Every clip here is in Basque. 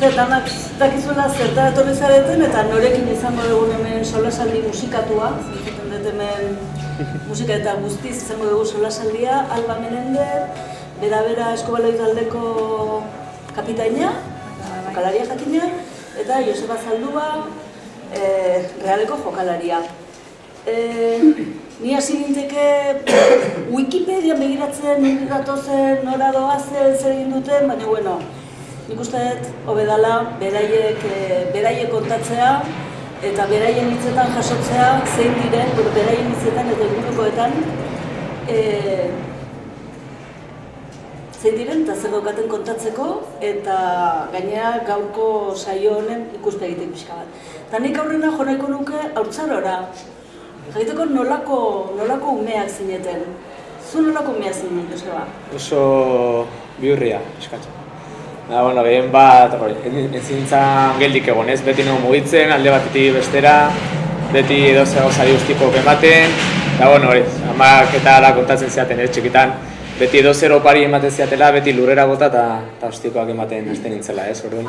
uste danak dakizuela zertara etorri zareten eta norekin izango dugun hemen solasaldi musikatua, zentzaten dut hemen musika eta guztiz izango dugu solasaldia, Alba Menendez, bera Eskubaloi taldeko kapitaina, jokalaria jakina, eta Joseba Zaldua, Realeko jokalaria. Ni hasi ninteke Wikipedia begiratzen, datozen, nora doazen, zer egin duten, baina bueno, nik uste dut hobedala beraiek kontatzea eta beraien hitzetan jasotzea zein diren, beraien hitzetan eta ingurukoetan zein diren eta zer daukaten kontatzeko eta gainera gaurko saio honen ikuspegitik pixka bat. Eta nik aurrena jo nahiko nuke haurtzarora. Jakiteko nolako umeak zineten. Zu nolako umea zinen, Joseba? Oso bihurria, eskatzen. Bueno, gehien bat, ezin nintzen geldik egon, ez? Beti nago mugitzen, alde batetik bestera, beti edozer gauzari guztiko ematen, eta bueno, amak eta ala kontatzen zeaten, ez txikitan, beti edozer opari ematen zeatela, beti lurrera bota eta ostikoak ematen hasten nintzela, ez? Orduan,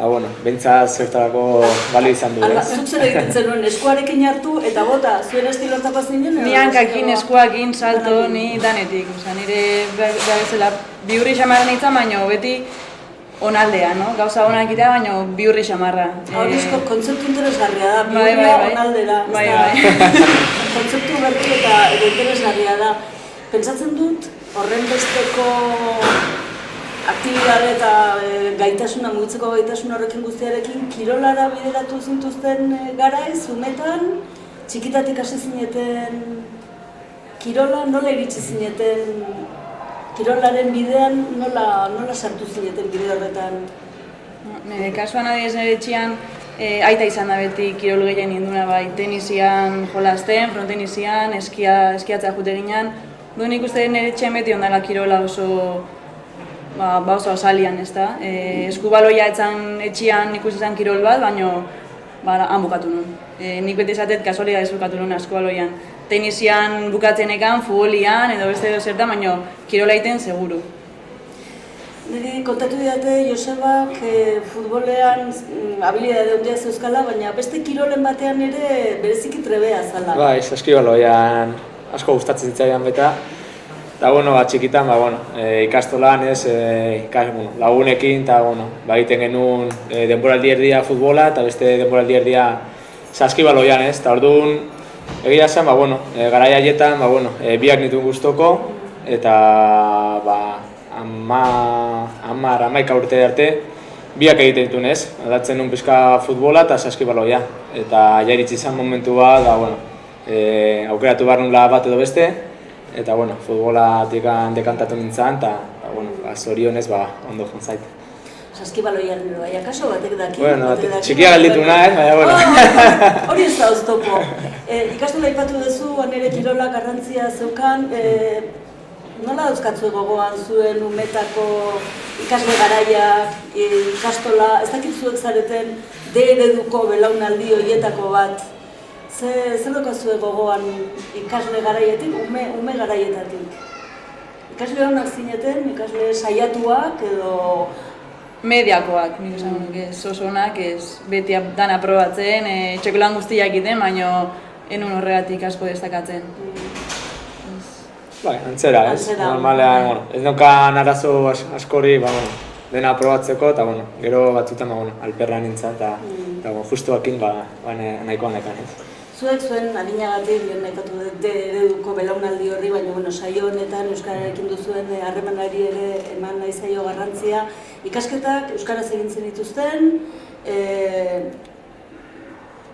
bueno, behintzat zertarako balio izan du, ez? Zuk zer egiten zenuen, eskuarekin hartu eta bota, zuen estilortako zinen? Ni hankakin, eskuakin, salto, ni danetik. Nire bezala bihurri xamarra nintzen, baina beti onaldea, no? Gauza onak egitea, baina bihurri xamarra. Haurizko kontzeptu interesgarria da, bihurria onaldera. Bai. Kontzeptu berri eta interesgarria da. Pentsatzen dut, horren besteko aktibidade eta gaitasuna, mugitzeko gaitasun horrekin guztiarekin, kirolara bideratu zintuzten garaiz, umetan, txikitatik hasi zineten kirola, nola iritsi zineten kirolaren bidean, nola sartu zineten bide horretan? Nire kasuan adiez nire etxean aita izan da beti kirol gehien ninduna bai, tenisian jolasten, frontenisian, eskiatzea jute ginen. Nik uste nire etxean beti ondala kirola oso oso azalian, ez da. Eskubaloia etzan etxean ikusi zen kirol bat, baina han bukatu nuen. Nik beti esatet kasualidadez bukatu nuen eskubaloian. Tenisian bukatzenekan, futbolian edo beste edo zertan, baina kirola egiten seguru. Niri kontatu didate Josebak futbolean habilidade handia zeuzkala, baina beste kirolen batean ere bereziki trebea zala. Bai, eskibaloian asko gustatzen zitzaidan baita. Eta, txikitan, ikastolan, lagunekin, eta, egiten genuen denboraldi erdia futbola, eta beste denboraldi erdia saskibaloian, ez? Eta, orduan, egia zen, garai haietan, biak nituen guztoko, eta, 11 urte arte, biak egiten dituen, ez? Aldatzen nuen pixka futbola eta saskibaloia. Eta, iritsi zen momentu bat, aukeratu behar nula bat edo beste, eta, futbolatik dekantatu nintzen, eta, zorionez, ondo jontzait. Saskibaloian nire bai, akaso batek daki? Txikia galditu nahi, baina, hori ez da oztopo. Ikastola aipatu duzu, nire kirola garrantzia zeukan, nola dauzkatzu gogoan zuen umetako ikasle garaiak, ikastola, ez dakit zuek zareten D-ereduko belaunaldi horietako bat. Zer daukazue gogoan ikasle garaietik, ume garaietatik? Ikasle honak zineten, ikasle saiatuak edo... Mediakoak, nik esan nuke, oso onak, beti dana probatzen, txokolan guztiak egiten, baina enun horregatik asko destakatzen. Bai, antzera, ez? Normalean, ez neukan arazo askori, dena probatzeko, eta gero batzutan alperra nintzen, eta justuakin nahikoan nekan, ez? Zuek zuen adinagatik, nahikatu dut ereduko belaunaldi horri, baina saio honetan euskararekin duzuen harremanari ere eman nahi zaio garrantzia. Ikasketak euskaraz egin zen dituzten.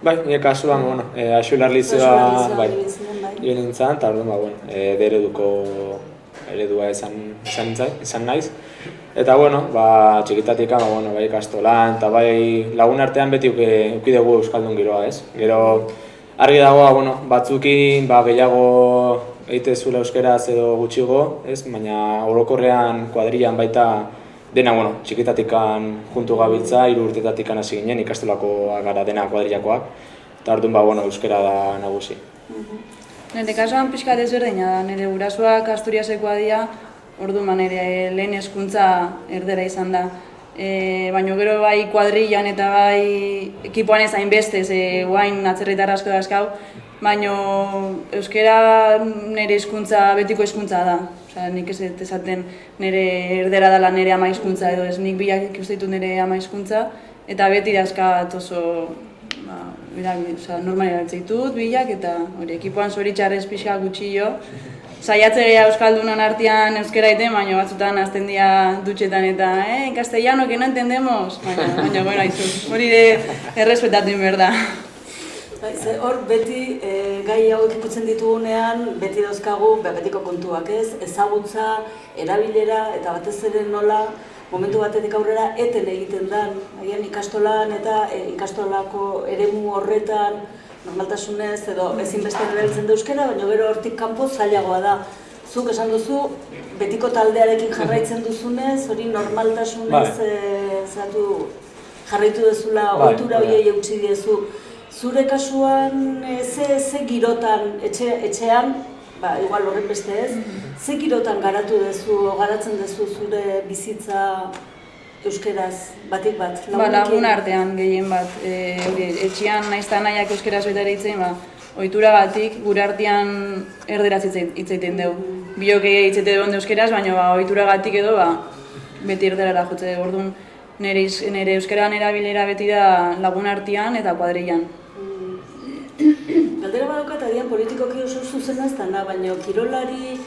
Bai, nire kasuan, Axular Lizeoa joan nintzen, eta orduan, D-ereduko eredua izan naiz. Eta, txikitatik, ikastolan, eta lagun artean beti uki dugu euskaldun giroa, ez? Gero, argi dago, batzukin gehiago egite zuela euskeraz edo gutxigo, ez? Baina orokorrean kuadrilan baita dena, txikitatikan juntu gabiltza, 3 urtetatikan hasi ginen, ikastolako gara dena kuadrilakoak, eta orduan, euskera da nagusi. Nire kasuan pixka desberdina da, nire gurasoak Asturiasekoa dira, orduan nire lehen hezkuntza erdera izan da. baina gero bai kuadrillan eta bai ekipoan ez hainbeste, guain atzerritar asko dazkau, baina euskera nire hizkuntza, betiko hizkuntza da. Osea, nik ez dut esaten nire erdera dela nire ama hizkuntza edo ez, nik bilak ikusten ditut nire ama hizkuntza, eta beti dazkat oso normal erabiltzen ditut bilak, eta hori ekipoan zoritxarrez pixka gutxillo. Saiatze gehiago euskaldunon artean euskera egiten, baina batzutan hasten dira dutxetan eta en castellano que no entendemos, baina bueno, hori errespetatu behar da. Hor beti gai hauek ikutzen ditugunean beti dauzkagu betiko kontuak, ez? Ezagutza, erabilera eta batez ere nola momentu batetik aurrera eten egiten dan. Agian ikastolan eta ikastolako eremu horretan normaltasunez edo ezinbestean erabiltzen da euskara, baina gero hortik kanpo zailagoa da. Zuk esan duzu, betiko taldearekin jarraitzen duzunez, hori normaltasunez jarraitu duzula, ohitura horiei eutsi diezu. Zure kasuan, ze girotan, etxean, igual horren beste ez, ze girotan garatzen duzu zure bizitza euskeraz, batik bat? Lagun artean gehien bat, etxean naizta nahiak euskeraz betara hitzen, ohituragatik gure artean erderaz hitz egiten dugu. Biok hitz egiten dugu euskeraz, baina ohituragatik edo beti erderara jotze dugu. Orduan, nire euskeran erabilera beti da lagun artean eta kuadrillan. Galdera badaukat, agian politikoki oso zuzena ez dana, baina kirolari,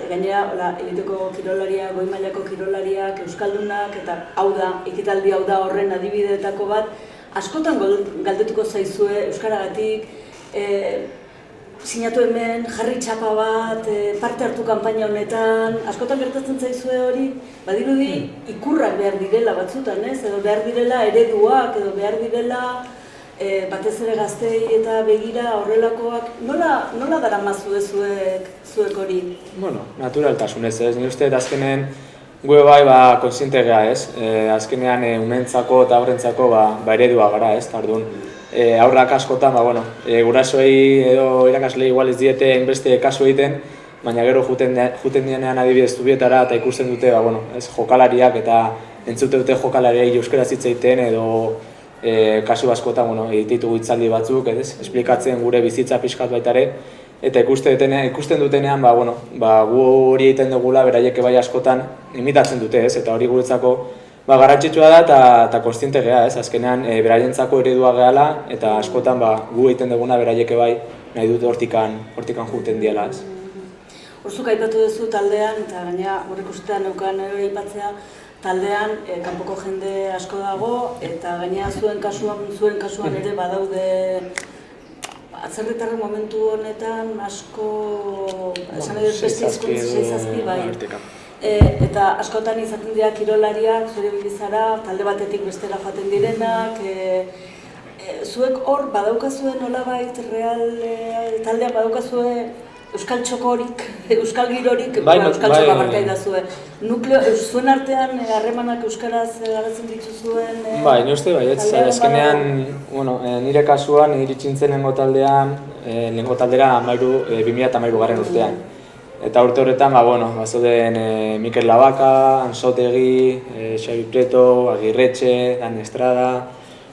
gainera eliteko kirolaria, goi mailako kirolariak, euskaldunak, eta hau da, ekitaldi hau da horren adibideetako bat, askotan galdetuko zaizue euskaragatik, sinatu hemen, jarri txapa bat, parte hartu kanpaina honetan, askotan gertatzen zaizue hori, badirudi ikurrak behar direla batzutan, ez? Edo behar direla ereduak, edo behar direla batez ere gaztei eta begira horrelakoak, nola daramazu zuek hori? Bueno, naturaltasunez ez, nire uste azkenen gue bai konsiente gara ez, azkenean umentzako eta aurrentzako eredua gara ez, orduan aurrak askotan, gurasoei edo irakaslei igual ez diete hainbeste kasu egiten, baina gero juten dienean adibidez zubietara eta ikusten dute jokalariak eta entzute dute jokalariak euskaraz hitz egiten edo kasu askotan ditugu hitzaldi batzuk, esplikatzen gure bizitza pixkat baita ere, eta ikusten dutenean gu hori egiten dugula beraiek bai askotan imitatzen dute, eta hori guretzako garrantzitsua da eta kontziente gea, azkenean beraientzako eredua gehala eta askotan gu egiten duguna beraiek bai nahi dut hortikan juten diela. Horzuk aipatu duzu taldean, eta gaina horrek ustean neukan hori aipatzea, taldean kanpoko jende asko dago, eta gaina zuen kasuan ere badaude atzerritarren momentu honetan asko, esan edo beste hizkuntza bai. Eta askotan izaten dira kirolariak, zure bilizara, talde batetik bestera joaten direnak, zuek hor badaukazue nolabait taldean badaukazue euskal txokorik, euskal girorik, euskal txoka barkai da zuen. Zuen artean harremanak euskaraz garatzen dituzuen? Nire uste azkenean nire kasuan iritsintzen lehengo taldera 2013 urtean. Eta urte horretan, bazoden Mikel Labaka, Ansotegi, Xabi Prieto, Agirretxe, Dan Estrada,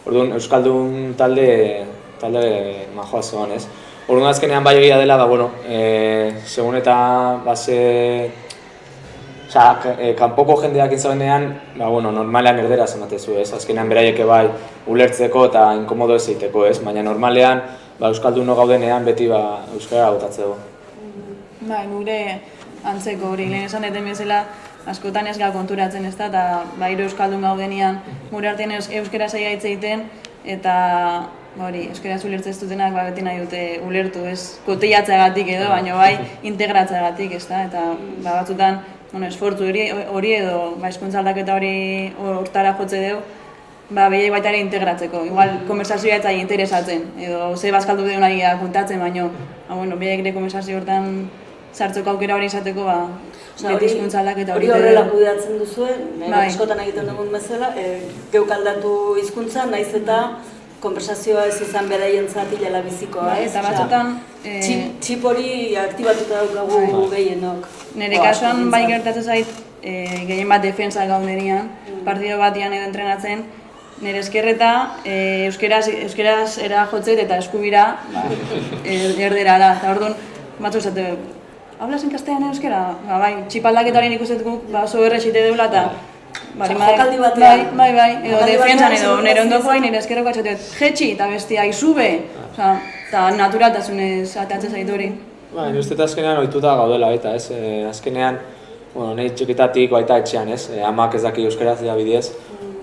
orduan euskaldun talde majoa zoan, ez? Orduan azkenean bai egia dela, segun eta kanpoko jendeak intzabenean, normalean erderaz ematezu, ez? Azkenean beraieke bai ulertzeko eta inkomodo ez egiteko, ez? Baina normalean, euskalduno gaudenean beti euskara botatze dugu. Gure antzeko hori, lehen esan deten bezala, askotan ez gara konturatzen ez da, eta hiru euskaldun gaudenean gure artean euskara zaila hitz egiten, eta euskaraz ulertzen ez dutenak beti nahi dute ulertu, ez koteiatzeagatik edo, baina bai integratzeagatik, ez da, eta batzutan esfortzu hori edo hizkuntza aldaketa hori hortara jotze dugu, behiek baita ere integratzeko. Igual, konversazioa ez zaila interesatzen, edo ze bazkaldu dugu nahi kontatzen, baina behiek ere konversazio hortan sartzeko aukera hori izateko, beti hizkuntza aldaketa hori. Hori horrela kudeatzen duzuen, askotan egiten dugun bezala, geuk aldatu hizkuntza, naiz eta konversazioa ez izan beraientzat hilala bizikoa. Eta batzutan... Txip hori aktibatuta daukagu gehienok. Nire kasuan bai gertatzen zait, gehien bat defensa gaudenian, partido batian edo entrenatzen, nire eskerreta euskeraz era jotzet eta eskubira erdera da. Eta orduan, batzu esate, hablas en castellano euskera? Bai, txipaldaketaren ikustetuk oso errexite deula eta jokaldi batean. Bai, edo defensan edo nire ondoko hain nire eskerreko atxatet, jetxi eta bestia izube, eta naturaltasunez atatzen zaitu hori. Ba, nire uste azkenean ohituta gaudela eta ez, azkenean, nahi txikitatik baita etxean ez, amak ez daki euskeraz da bidez,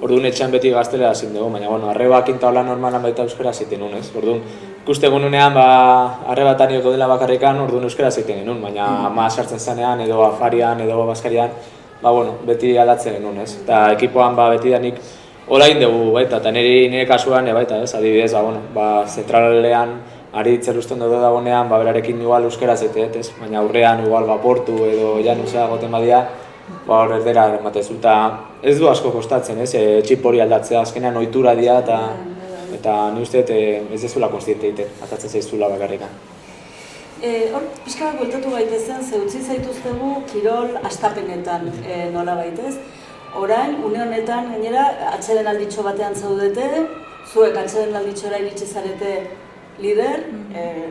orduan etxean beti gaztelera zin dugu, baina arrebak intaula normalan baita euskera ziten nun ez, orduan ikuste egununean arrebatan nioko dela bakarrikan orduan euskera ziten genuen, baina ama sartzen zanean edo afarian edo baskarian, beti aldatzen genuen ez, eta ekipoan beti danik orain dugu baita, eta nire kasuan baita ez, adibidez, zentralean ari ditzerusten dugu dagoenean, berarekin igual euskera zetet, ez? Baina aurrean igual Portu edo Januzea goten badia, hor erdera ematezu, eta ez du asko kostatzen, ez? Txip hori aldatzea, azkenean ohitura dira, eta ni uste ez dezula konstiente egiten, atatzen zaizula bakarrikan. Hor, pixka bat bueltatu gaitezen, ze utzi zaituztegu kirol astapenetan nola baitez. Orain, une honetan, gainera, atseden alditxo batean zaudete, zuek atseden alditxora iritsi zarete lider,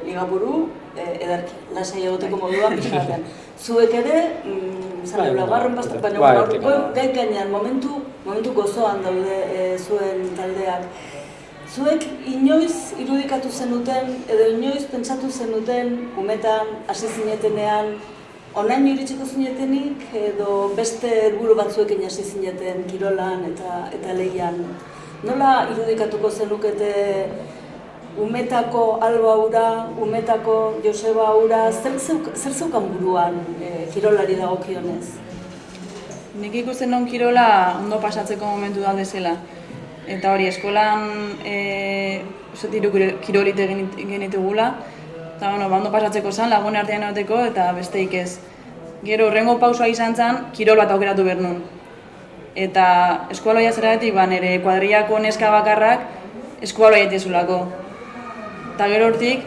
ligaburu, ederki, lasai egoteko moduan pixka batean. Zuek ere, laugarren bastak, baina gaik gainean, momentu gozoan daude zuen taldeak. Zuek inoiz irudikatu zenuten, edo inoiz pentsatu zenuten, umetan, hasi zinetenean, onaino iritsiko zinetenik, edo beste helburu batzuekin hasi zineten kirolan eta lehian. Nola irudikatuko zenukete umetako Alba ura, umetako Joseba ura, zer zeukan buruan kirolari dagokionez? Nik ikusten non kirola ondo pasatzeko momentu da bezala. Eta hori, eskolan tiru kirolit genitugula. Eta ondo pasatzeko zen, lagun artean egoteko eta besteik ez. Gero, horrengo pausua izan zen, kirol bat aukeratu behar nun. Eta eskualoia zeratik, nire kuadriako neska bakarrak eskualoia etezulako. Eta gero hortik,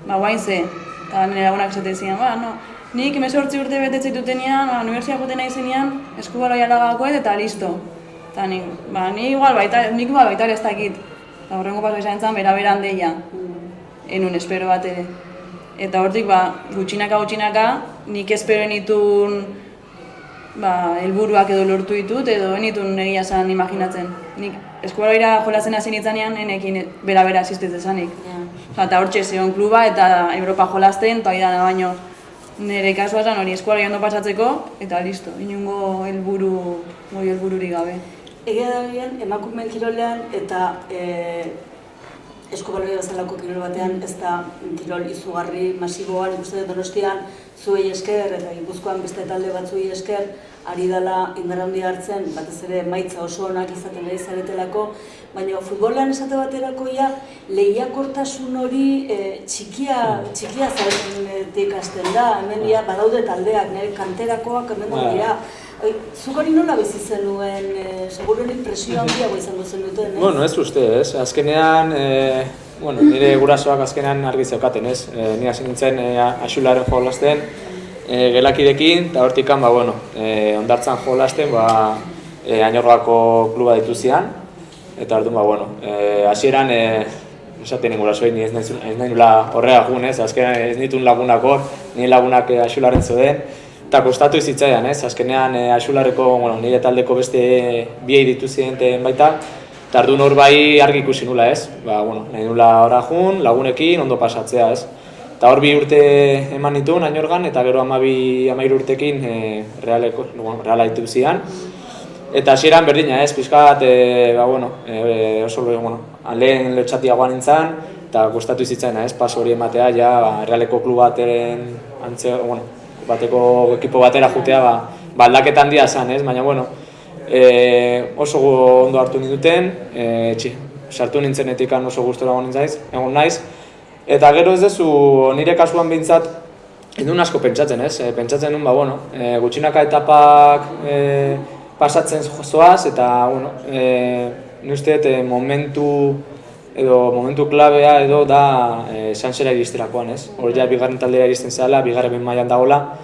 guain ze, eta nire lagunak esaten zian, nik 18 urte betetzen dutenean, universia joten nahi zenean, eskubaloia lagakoet eta listo. Eta nik baita ez dakit, eta horrengo paso izan zen, bera-beran deia, enun espero bat ere. Eta hortik, gutxinaka, nik espero enitun helburuak edo lortu ditut, edo enitun egia zen imaginatzen. Nik eskubaloira jolazen hasi nitzanean, enekin bera-bera asistez dezanik. Eta hortxe zegoen kluba eta Europa jolasten, eta idana baino nire kasua zen hori eskualoia ondo pasatzeko, eta listo, inungo helbururik gabe. Egia da bien, emakumeen kirolean eta eskubaloia bezalako kirol batean ez da kirol izugarri masiboan, ikusten Donostian zuei esker eta Gipuzkoan beste talde batzuei esker ari dela indar handia hartzen, batez ere emaitza oso onak izaten ari zaretelako, baina futbolean esate baterako lehiakortasun hori txikia zaretetik hasten da, hemen badaude taldeak, nire kanterakoak hemen dira. Zuk hori nola bizi zenuen, seguruenik presio handiago izango zenuten, ez? Ez uste, ez. Azkenean, nire gurasoak azkenean argi zeukaten, ez. Ni hasi nintzen Axularen jolasten gelakidekin, eta hortikan, ondartzan jolasten, Añorgako kluba dituzian, eta orduan, hasieran, esaten gurasoei, ni ez nahi nula horrega jun, ez. Azkenean ez nituen lagunak hor, nire lagunak Axularen zoden, eta kostatu izitzaidan, ez? Azkenean Axularreko, nire taldeko beste biei dituzien baita, eta orduan hor bai argi ikusi nula, ez? Nahi nula horra jun, lagunekin, ondo pasatzea, ez? Eta hor 2 urte eman nituen Añorgan, eta gero 13 urtekin Reala dituzian. Eta hasieran berdina, ez? Pixkat, oso lehen lotxatiagoan nintzen, eta kostatu izitzaidan, ez? Paso hori ematea, Realeko klub baten bateko ekipo batera jutea, aldaketan handia zen, ez? Baina, oso ondo hartu ninduten, sartu nintzenetik oso gustora egon naiz. Eta gero ez dezu, nire kasuan behintzat, ez duen asko pentsatzen, ez? Pentsatzen nuen, gutxinaka etapak pasatzen zoaz, eta, nire usteet momentu klabea edo da Sansera iristerakoan, ez? Hor bigarren taldera iristen zela, bigarren mailan dagoela,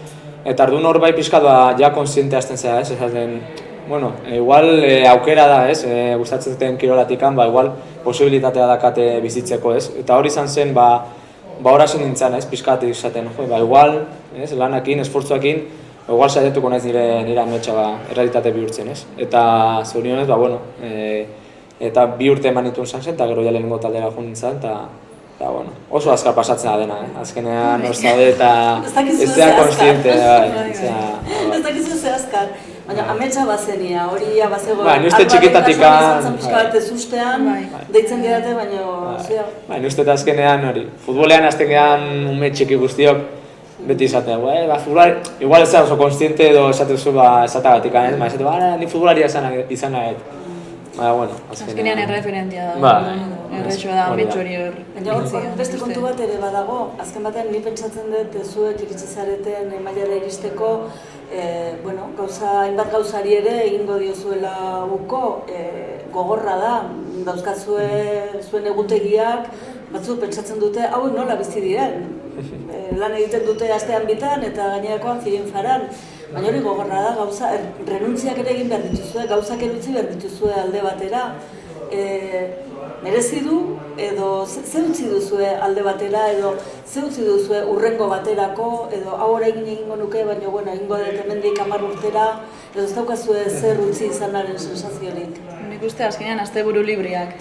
Eta ardun hor bai pixkat ja konsiente hasten zera, ez? Esaten, bueno, igual aukera da, ez? Gustatzen zuten kirolatikan, igual posibilitatea dakate bizitzeko, ez? Eta hori izan zen, horasin nintzen, ez? Pixkat izaten, igual, ez? Lanakin, esfortzuakin, igual saiatuko naiz nire ametsa errealitate bihurtzen, ez? Eta zorionez, bueno, eta 2 urte eman dituen zen, eta gero ja lehenengo taldera joan nintzen, eta bueno, oso azkar pasatzen da dena, azkenean hor zaude eta ez zea konstiente, ez dakizu ze azkar, baina ametsa bazenia, hori bazegoen, ni uste txikitatika ustean, deitzen didate, baina zea. Ni uste eta azkenean hori, futbolean azten gehan ume txiki guztiok, beti izatea, futbolari, igual ez da oso konstiente edo esatezu esatagatik, ni futbolaria izan nahet. Bueno, azkenean erreferentia da, errexoa da, betxori hor. Baina beste kontu bat ere badago, azken batean ni pentsatzen dut zuek iritsi zareten mailara iristeko, hainbat gauzari ere egingo diozuela uko, gogorra da, dauzkazue zuen egutegiak, batzuk pentsatzen dute, hauek nola bizi diren. Lan egiten dute astean bitan eta gainerakoan firin-faran. Baina hori gogorra da, gauza, renuntziak ere egin behar dituzue, gauzak erutzi behar dituzue alde batera. Merezi du, edo ze utzi duzue alde batera, edo ze utzi duzue urrengo baterako, edo hau orain egingo nuke, baina egingo dut hemendik 10 urtera, edo ez daukazue zer utzi izanaren sensaziorik. Nik uste azkenean asteburu libriak.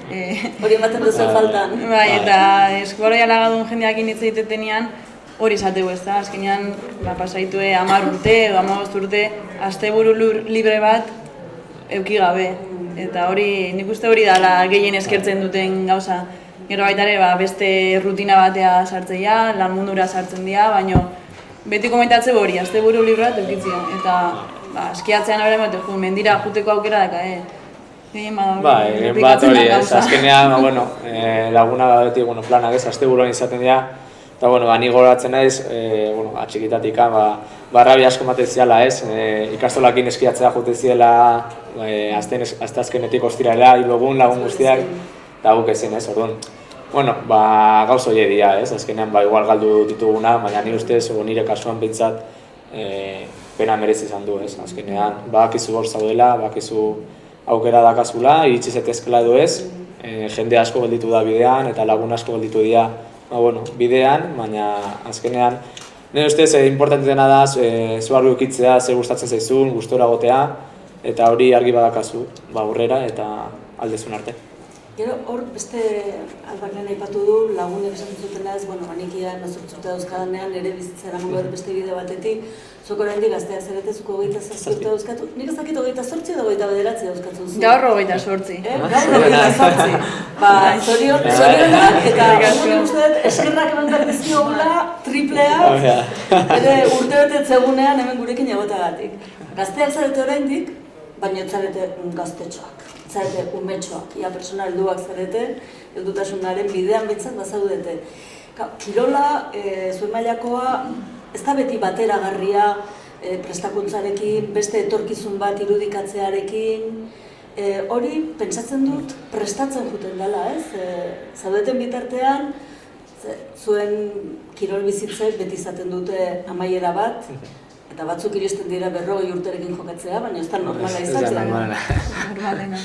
Hori ematen duzu faltan. Bai, eta eskubaloia lagadun jendeakin hitz egitetenean, hori izategu ez da, azkenean pasaitue 10 urte edo 15 urte asteburu libre bat eduki gabe. Eta hori, nik uste hori dala gehien eskertzen duten gauza. Gero baita ere beste rutina batea sartzea, lan mundura sartzen dira, baina beti komentatzeko hori, asteburu libre bat edukitzea. Eta eskiatzean hori mendira juteko aukera daka, gehien bat hori ez, azkenean laguna beti planak ez, asteburuan izaten dira. Eta, ni goratzen naiz, atxikitatik, barrabi asko ematen ziala, ez? Ikastolakin eskiatzea jute ziela, azte azkenetik ostiralea, lagun guztiak, eta guk ezin, ez? Orduan, gauza hori dira, ez? Azkenean, igual galdu dituguna, baina ni ustez, nire kasuan bintzat, pena merezi izan du, ez? Azkenean, badakizu hor zaudela, badakizu aukera dakazula, iritsi zetezkela edo ez, jende asko gelditu da bidean, eta lagun asko gelditu dira, bidean, baina azkenean nire ustez importante dena da zu argi ukitzea, ze gustatzen zaizun, gustora gotea eta hori argi badakazu aurrera eta aldezun arte. Gero hor beste Albaklen aipatu du lagunek esan zutenaz, anikia 18 urte dauzkadanean ere bizitzera gongo beste bide batetik, zuko oraindik gaztea zarete, zuko 27 urte dauzkatu, nik ez dakit 28 edo 29 dauzkatu zu. Gaur 28. Gaur 28. Zorionak eta eskerrak eman behar dizkiogula, triplea, ere urtebetetze egunean hemen gurekin egotagatik. Gazteak zarete oraindik, baina ez zarete gaztetxoak. Zarete umetxoak, ia persona helduak zarete, heldutasunaren bidean bintzat bazaudete. Kirola, zuen mailakoa, ez da beti bateragarria prestakuntzarekin, beste etorkizun bat irudikatzearekin, hori pentsatzen dut prestatzen juten dela, ez? Zaudeten bitartean, zuen kirol bizitzek beti izaten dute amaiera bat, eta batzuk iristen dira 40 urterekin jokatzea, baina ez da normala izatea.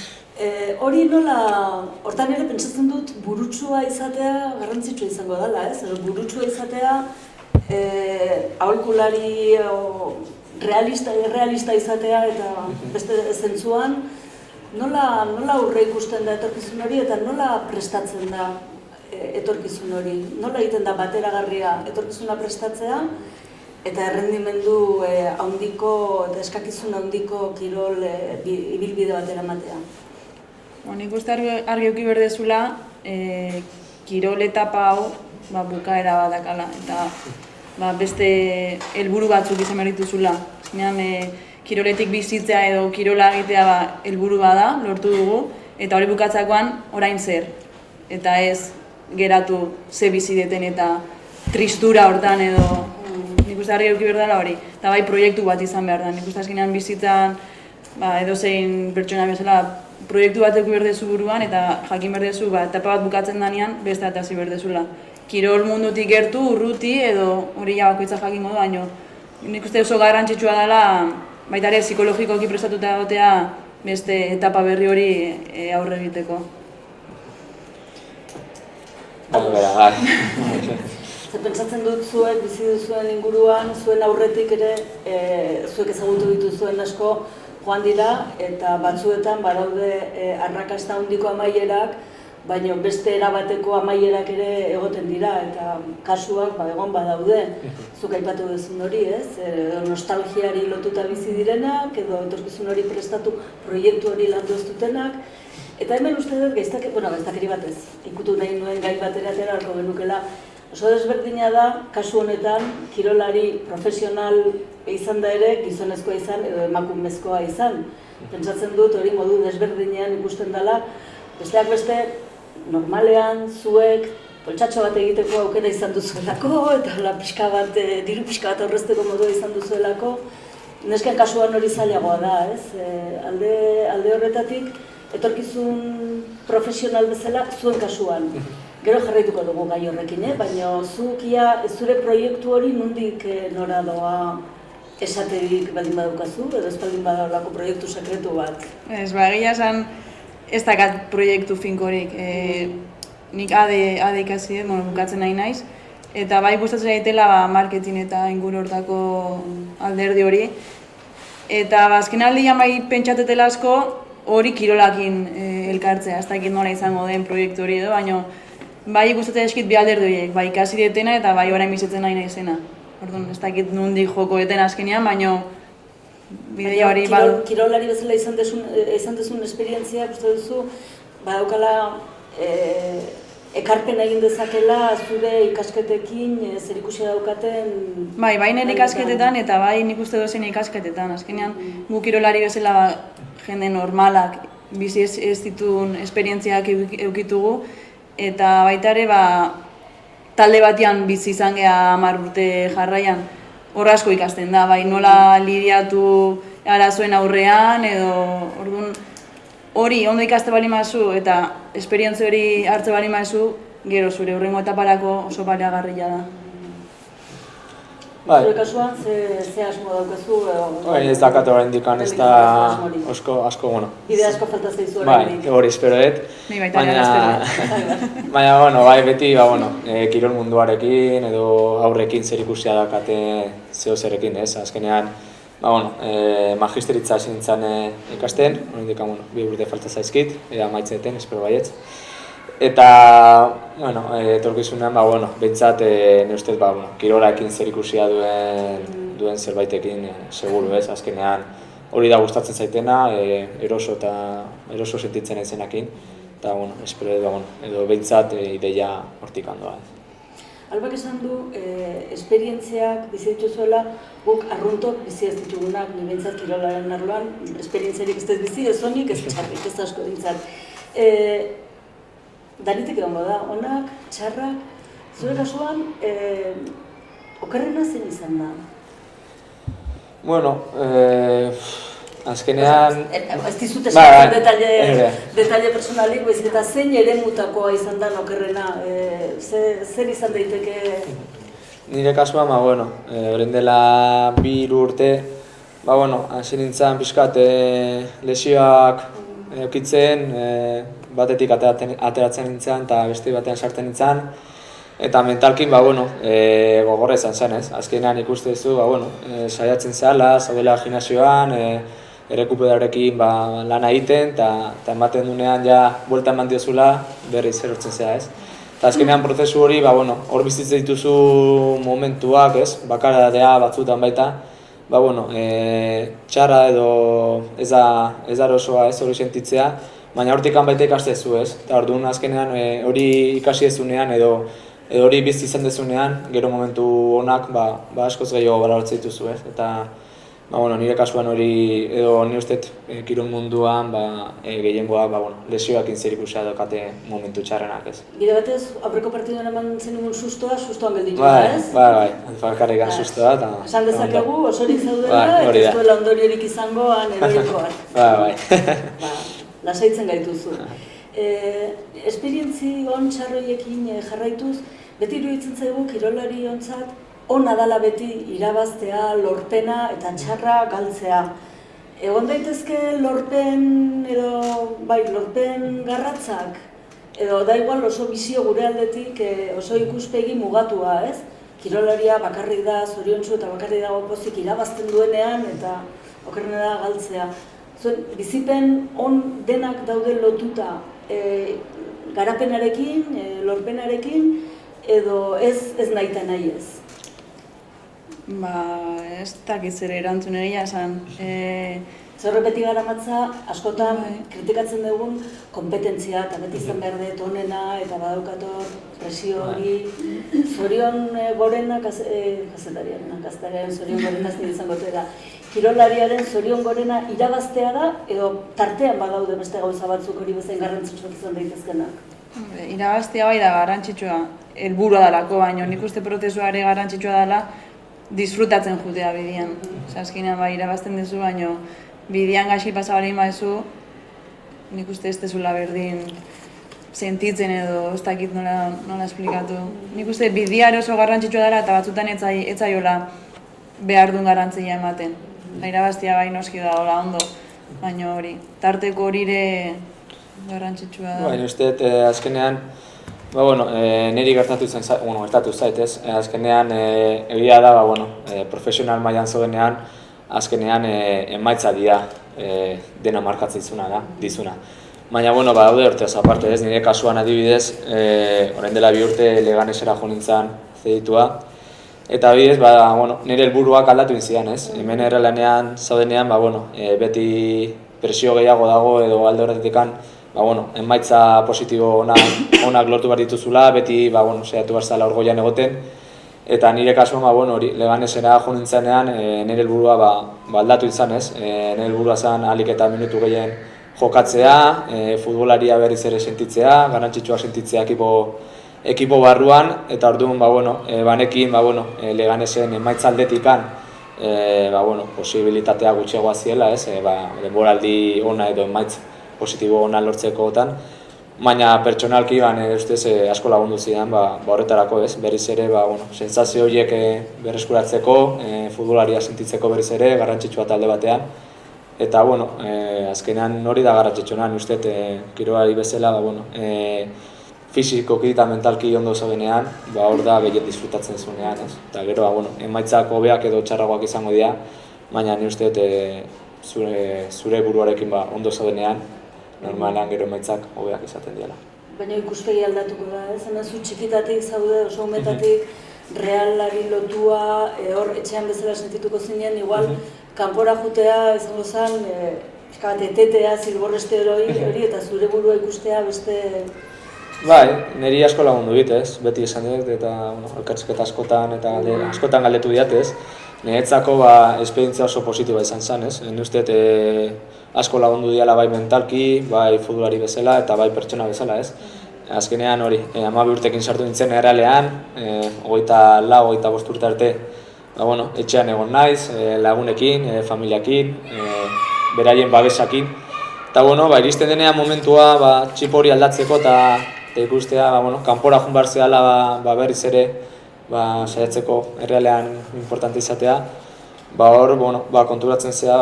Hori nola, hortan ere pentsatzen dut burutsua izatea garrantzitsua izango dela, ez? Burutsua izatea aholkulari realista izatea eta beste zentzuan nola aurre ikusten da etorkizun hori eta nola prestatzen da etorkizun hori? Nola egiten da bateragarria etorkizuna prestatzea eta errendimendu handiko eta eskakizun handiko kirol ibilbide batera ematea? Nik uste argi eduki berdezula, kirol etapa hau bukaera badakala eta beste helburu batzuk izan behar dituzula. Kiroletik bizitzea edo kirola egitea helburu bada, lortu dugu, eta hori bukatzakoan orain zer. Eta ez geratu ze bizi deten eta tristura hortan edo nik uste argi eduki berdela hori. Eta bai proiektu bat izan behar da, nik uste azkenean bizitzan edozein pertsona bezala proiektu bat eduki berdezu buruan eta jakin berdezu etapa bat bukatzen danean beste atasi berdezula. Kirol mundutik gertu, urruti edo hori bakoitza jakingo du, baino nik uste oso garrantzitsua dela, baita ere psikologikoki prestatuta egotea beste etapa berri hori aurre egiteko. Pentsatzen dut zuek bizi duzuen inguruan, zuen aurretik ere, zuek ezagutu dituzuen asko joan dira, eta batzuetan badaude arrakasta handiko amaierak, baina beste erabateko amaierak ere egoten dira, eta kasuak egon badaude. Zuk aipatu duzun hori, ez? Nostalgiari lotuta bizi direnak, edo etorkizun hori prestatu proiektu hori landu ez dutenak. Eta hemen uste dut gaiztakeri batez, ikutu nahi nuen gai batera aterako genukela. Oso desberdina da, kasu honetan, kirolari profesional izan da ere, gizonezkoa izan edo emakumezkoa izan. Pentsatzen dut hori modu desberdinean ikusten dela, besteak beste, normalean, zuek, poltsatxo bat egiteko aukera izan duzuelako, eta diru pixka bat aurrezteko modua izan duzuelako. Nesken kasuan hori zailagoa da, ez? Alde horretatik, etorkizun profesional bezala zuen kasuan. Gero jarraituko dugu gai horrekin, baina zure proiektu hori nondik nora doa esaterik baldin badaukazu, edo ez baldin badaulako proiektu sekretu bat? Ez, egia esan ez dakat proiektu finkorik. Nik ade ikasi, bukatzen nahi naiz, eta bai gustatzen daitela marketing eta inguru hortako alderdi hori. Eta azkenaldian bai pentsatetela asko hori kirolakin elkartzea, ez dakit nola izango den proiektu hori edo, baina bai gustatzen eskit bi alderdi horiek, bai ikasi detena eta bai orain bizitzen nahi naizena. Orduan, ez dakit nondik joko deten azkenean, baina bidea hori badu. Kirolari bezala izan duzun esperientzia, uste duzu, badaukala ekarpen egin dezakela zure ikasketekin zerikusia daukaten... Bai nire ikasketetan eta bai nik uste dozen ikasketetan. Azkenean gu kirolari bezala jende normalak bizi ez dituen esperientziak eukitugu, eta baita ere talde batean bizi izan geha 10 urte jarraian hor asko ikasten da, bai nola lidiatu arazoen aurrean edo orduan hori ondo ikaste bali mazu eta esperientzia hori hartze bali mazu, gero zure hurrengo etaparako oso baliagarria da. Zure kasuan, ze asmo daukazu? Ez dakat horrein dikan, ez da asko, Bide asko falta zaizu horrein dik. Bai, hori espero dut. Baina, beti, kirol munduarekin edo aurrekin zer ikusia dakate zeo zerekin, ez? Azkenean, magisteritza hasi nintzen ikasten, horrein dikan, 2 urte falta zaizkit, amaitzeten, espero baietz. Eta, etorkizunean, behintzat, nire ustez, kirolaekin zer ikusia duen zerbaitekin seguru, ez? Azkenean, hori da gustatzen zaitena, eroso sentitzen aizenakin, eta, espero edo behintzat ideia hortik handoa. Albak esan du, esperientziak bizi dituzuela, guk arruntok bizi ez ditugunak, nire behintzat kirolaren arloan, esperientziarik ez dut bizi, ez honik, ez txarrik, ez asko dintzat. Danitik egongo da, onak, txarrak, zure kasuan, okerrena zein izan da? Azkenean... Ez dizut esan detalle personalik, baizik eta zein ere mutakoa izan da okerrena, zer izan daiteke? Nire kasuan, orain dela 2 urte, hasi nintzen pixkat lesioak eukitzen, batetik ateratzen nintzen eta beste batean sartzen nintzen. Eta mentalkin, gogorra izan zen, ez? Azkenean ikuste duzu, saiatzen zehala, zaudela gimnasioan, errekuperarekin lana egiten, eta ematen dunean buelta eman diozula berriz erortzen zea, ez? Eta azkenean prozesu hori, hor bizitzen dituzu momentuak, ez? Bakardatea batzutan baita, txarra edo ez da erosoa, ez? Hori sentitzea, baina hortik baita ikastezu, ez? Eta orduan azkenean hori ikasi ezunean edo hori bizi izan dezunean, gero momentu honak askoz gehiago baloratzen dituzu, ez? Eta nire kasuan hori edo nire ustez kirol munduan gehiengoa lesioakin zer ikusia daukate momentu txarrenak, ez? Bide batez, aurreko partiduan eman zenun sustoan gelditu da, ez? Bai, bakarrikan sustoa. Esan dezakegu, osorik zaudela, eta ez duela ondoriorik izangoan eroikoan. Bai. Lasaitzen gaituzu. Esperientzi on txarroiekin jarraituz, beti iruditzen zaigu kirolari ontzat ona dala beti irabaztea, lorpena eta txarra galtzea. Egon daitezke lorpen lorpen garratzak, edo da igual oso bizio gure aldetik oso ikuspegi mugatua, ez? Kirolaria bakarrik da zoriontsu eta bakarrik dago pozik irabazten duenean eta okerrena da galtzea. Zuen, bizipen on denak daude lotuta garapenarekin, lorpenarekin, edo ez nahita nahi ez? Ez dakit zer erantzun egia esan. Zerrepeti gara matza, askotan kritikatzen dugun kompetentzia, eta beti izan behar dut onena, eta badaukator presio hori. Zorion gorena, kazetariaren zorion gorena ez nire izango da. Kirolariaren zorion gorena irabaztea da, edo tartean badaude beste gauza batzuk hori bezain garrantzitsuak izan daitezkenak? Irabaztea bai da garrantzitsua, helburua dalako, baina nik uste prozesuare garrantzitsua dela disfrutatzen jutea bidean. Azkenean bai irabazten duzu, baina bidean gaxi pasabalein baizu, nik uste ez dezula berdin sentitzen edo ez dakit nola esplikatu. Nik uste bidea oso garrantzitsua dela eta batzutan ez zaiola behar duen garrantzia ematen. Irabaztea bai noski da hola ondo, baina hori, tarteko horire garrantzitsua da. Baina uste, azkenean, niri gertatu zait, ez? Azkenean, egia da, profesional mailan zaudenean, azkenean emaitza dira dena markatzen dizuna. Baina, daude urteaz aparte, ez? Nire kasuan adibidez, orain dela 2 urte Leganesera jo nintzen zeditua. Eta bidez, nire helburuak aldatu inzidan, ez? Hemen errelanean zaudenean, beti presio gehiago dago edo alde horretikan, emaitza positibo onak lortu behar dituzula, beti saiatu behar zela orgoian egoten. Eta nire kasuan, Leganesera jo nintzenean, nire helburua aldatu izan, ez? Nire helburua zen ahalik eta minutu gehien jokatzea, futbolaria berriz ere sentitzea, garrantzitsua sentitzea ekipo barruan, eta orduan, banekin, Leganesen emaitza aldetikan, posibilitatea gutxiagoa ziela, ez? Denboraldi ona edo emaitza positibo ona lortzekotan, baina pertsonalki ustez asko lagundu zidan horretarako, ez? Berriz ere, sentsazio horiek berreskuratzeko, futbolaria sentitzeko berriz ere, garrantzitsua talde batean. Eta, azkenean hori da garrantzitsua, ustez, kirolari bezala, fisikoki eta mentalki ondo zaudenean, hor da gehien disfrutatzen zuenean, ez? Eta gero, emaitzak hobeak edo txarragoak izango dira, baina ni uste zure buruarekin ondo zaudenean, normalan gero emaitzak hobeak izaten dira. Baina ikuspegi aldatuko da, ez? Zu txikitatik zaude, oso umetatik, realari lotua, hor etxean bezala sentituko zinen, igual, kanpora jutea izango zen, etetea, zilborreste hori, eta zure burua ikustea beste... Bai, niri asko lagundu dit, ez? Beti esan dut, eta elkarrizketa askotan eta askotan galdetu diat, ez? Niretzako esperientzia oso positiba izan zen, ez? Ni uste asko lagundu diala bai mentalki, bai futbolari bezala eta bai pertsona bezala, ez? Azkenean hori, 12 urtekin sartu nintzen errealean, 24-25 urte arte, etxean egon naiz, lagunekin, familiakin, beraien babesakin. Eta iristen denean momentua txip hori aldatzeko eta ikustea, kanpora joan behar zehala berriz ere saiatzeko errealean importante izatea. Hor, konturatzen zea,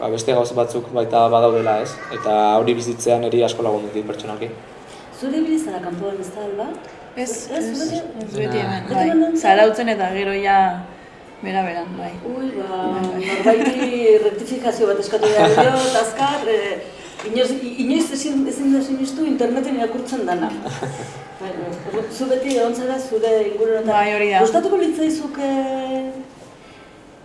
beste gauza batzuk baita badaudela, ez? Eta hori bizitzean eri asko lagundu dit pertsonalki. Zure ibilizara kanpoan ez da, alba? Ez beti hemen, zarautzen eta gero ja bera-beran, bai. Norbaiti rektifikazio bat eskatu behar dio, eta azkar, inoiz ezin da sinistu interneten irakurtzen dana. Zu beti egon zara zure ingurunetan. Bai, hori da. Gustatuko litzaizuke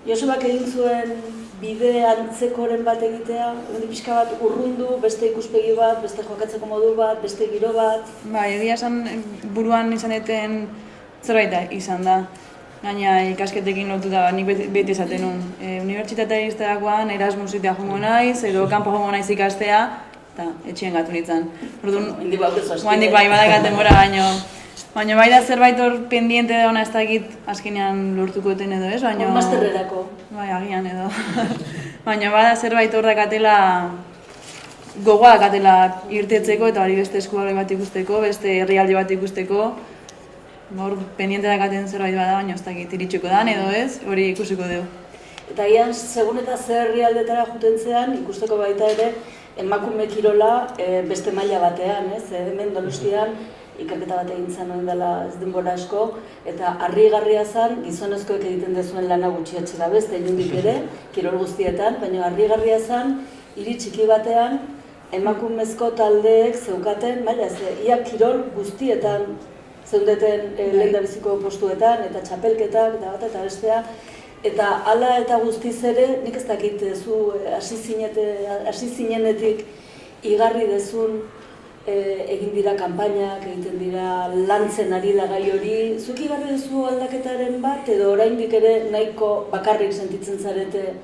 Josebak egin zuen bide antzekoren bat egitea, pixka bat urrundu, beste ikuspegi bat, beste jokatzeko modu bat, beste giro bat? Bai, egia esan buruan izan deten zerbait izan da. Gaina ikasketekin lotuta nik beti esaten nuen. Unibertsitatea iristerakoan Erasmusitea joango naiz, edo kanpo joango naiz ikastea, eta etxien gatu nintzen. Handik bai, badakat denbora baina bai da zerbait hor pendiente da ona ez dakit azkenean lortuko eten edo ez, baina... Masterrerako. Bai, agian edo. Baina bada zerbait hor dakatela gogoa dakatela irtetzeko eta hori beste eskualde bat ikusteko, beste herrialde bat ikusteko. hor pendiente dakaten zerbait bada, baina ez dakit iritsiko dan edo ez, hori ikusiko dugu. Eta gian, segun eta zer herrialdetara jutentzean, ikusteko baita ere, emakume kirola beste maila batean, ez? Hemen Donostian ikerketa bat egin zen oin dela ez denbora asko, eta harrigarria zen gizonezkoek egiten dezuen lana gutxietxe da beste, inundik ere, kirol guztietan, baina harrigarria zen hiri txiki batean emakumezko taldeek zeukaten, maila ez, ia kirol guztietan zeundeten lehendabiziko postuetan, eta txapelketak, eta bat eta bestea, eta hala eta guztiz ere, nik ez dakit zu hasi zinenetik igarri dezun egin dira kanpainak, egiten dira lantzen ari da gai hori, zuk igarri dezu aldaketaren bat, edo oraindik ere nahiko bakarrik sentitzen zarete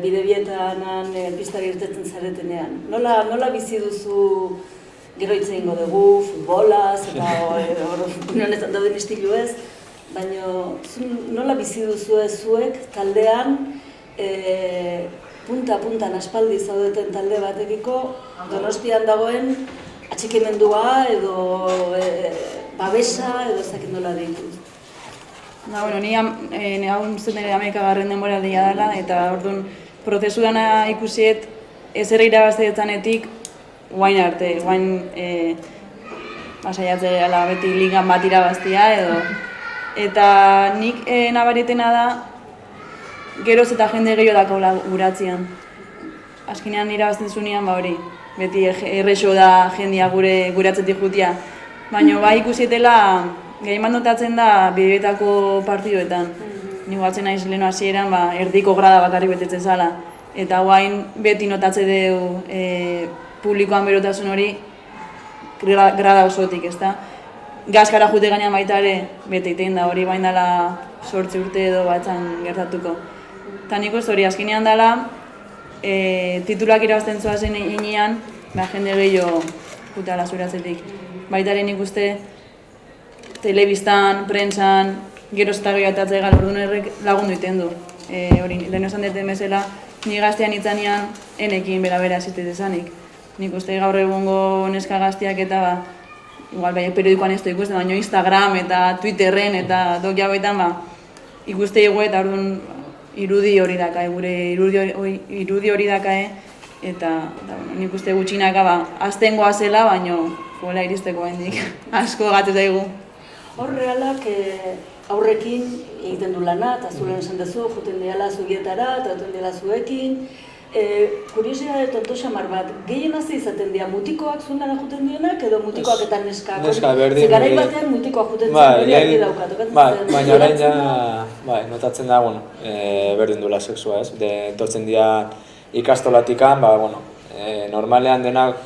bidebietanan, pistari irtetzen zaretenean. Nola bizi duzu gero hitz egingo dugu, futbolaz, eta honetan dauden istilu ez, baina nola bizi duzu zuek taldean punta-puntan aspaldi zaudeten talde batekiko Donostian dagoen atxikimendua edo babesa edo ez dakit nola ditut. Ni hau uste nire 11. denboraldia dela, eta orduan prozesu dana ikusiet ezer irabazteetzanetik guain arte, guain saiatze gala beti ligan bat irabaztia edo. Eta nik nabaritena da geroz eta jende gehiago dakaula guratzean. Azkenean irabazten zunean hori, beti errexo da jendia guratzetik jutia. Baina bai ikusietela gehien notatzen da bidebietako partidoetan. Nik batzen naiz leheno hasieran erdiko grada bakarrik betetzen zala. Eta guain beti notatze dugu publikoan berotasun hori grada osotik, ezta? Gazkara jute gainean baita ere, bete iten da hori bain dela 8 urte edo batzan gertatuko. Eta nik uste hori azkenean dela, titulak irabazten zoazen inean, jende gehiago jutela zuratzetik. Baita ere nik uste, telebistan, prentsan, geroz eta gehiago atatzea egal orduan errek lagundu iten du. Lehen esan deten bezala, ni gaztean itzanean enekin bera-bera zitez esanik. Nik uste gaur egungo neska gazteak eta igual periodikoan ez da ikusten, baina Instagram eta Twitterren eta dokia baitan ikuste dugu eta orduan irudi hori dakae, gure irudi hori dakae, eta nik uste gutxinaka azten goazela, baina jola iristeko hendik asko gatu daigu. Hor realak aurrekin egiten du lana, eta zuren esan dezu, juten diala zugietara, eta juten diala zuekin. Kuriosia tonto xamar bat, gehien hazi izaten dira mutikoak zuen gara juten dienak, edo mutikoak eta neskak? Neska, berdin. Zegarai batean mutikoak juten zen, hori argi daukat. Baina orain ja, notatzen da, berdin dula sexua ez. Etortzen dira ikastolatikan, normalean denak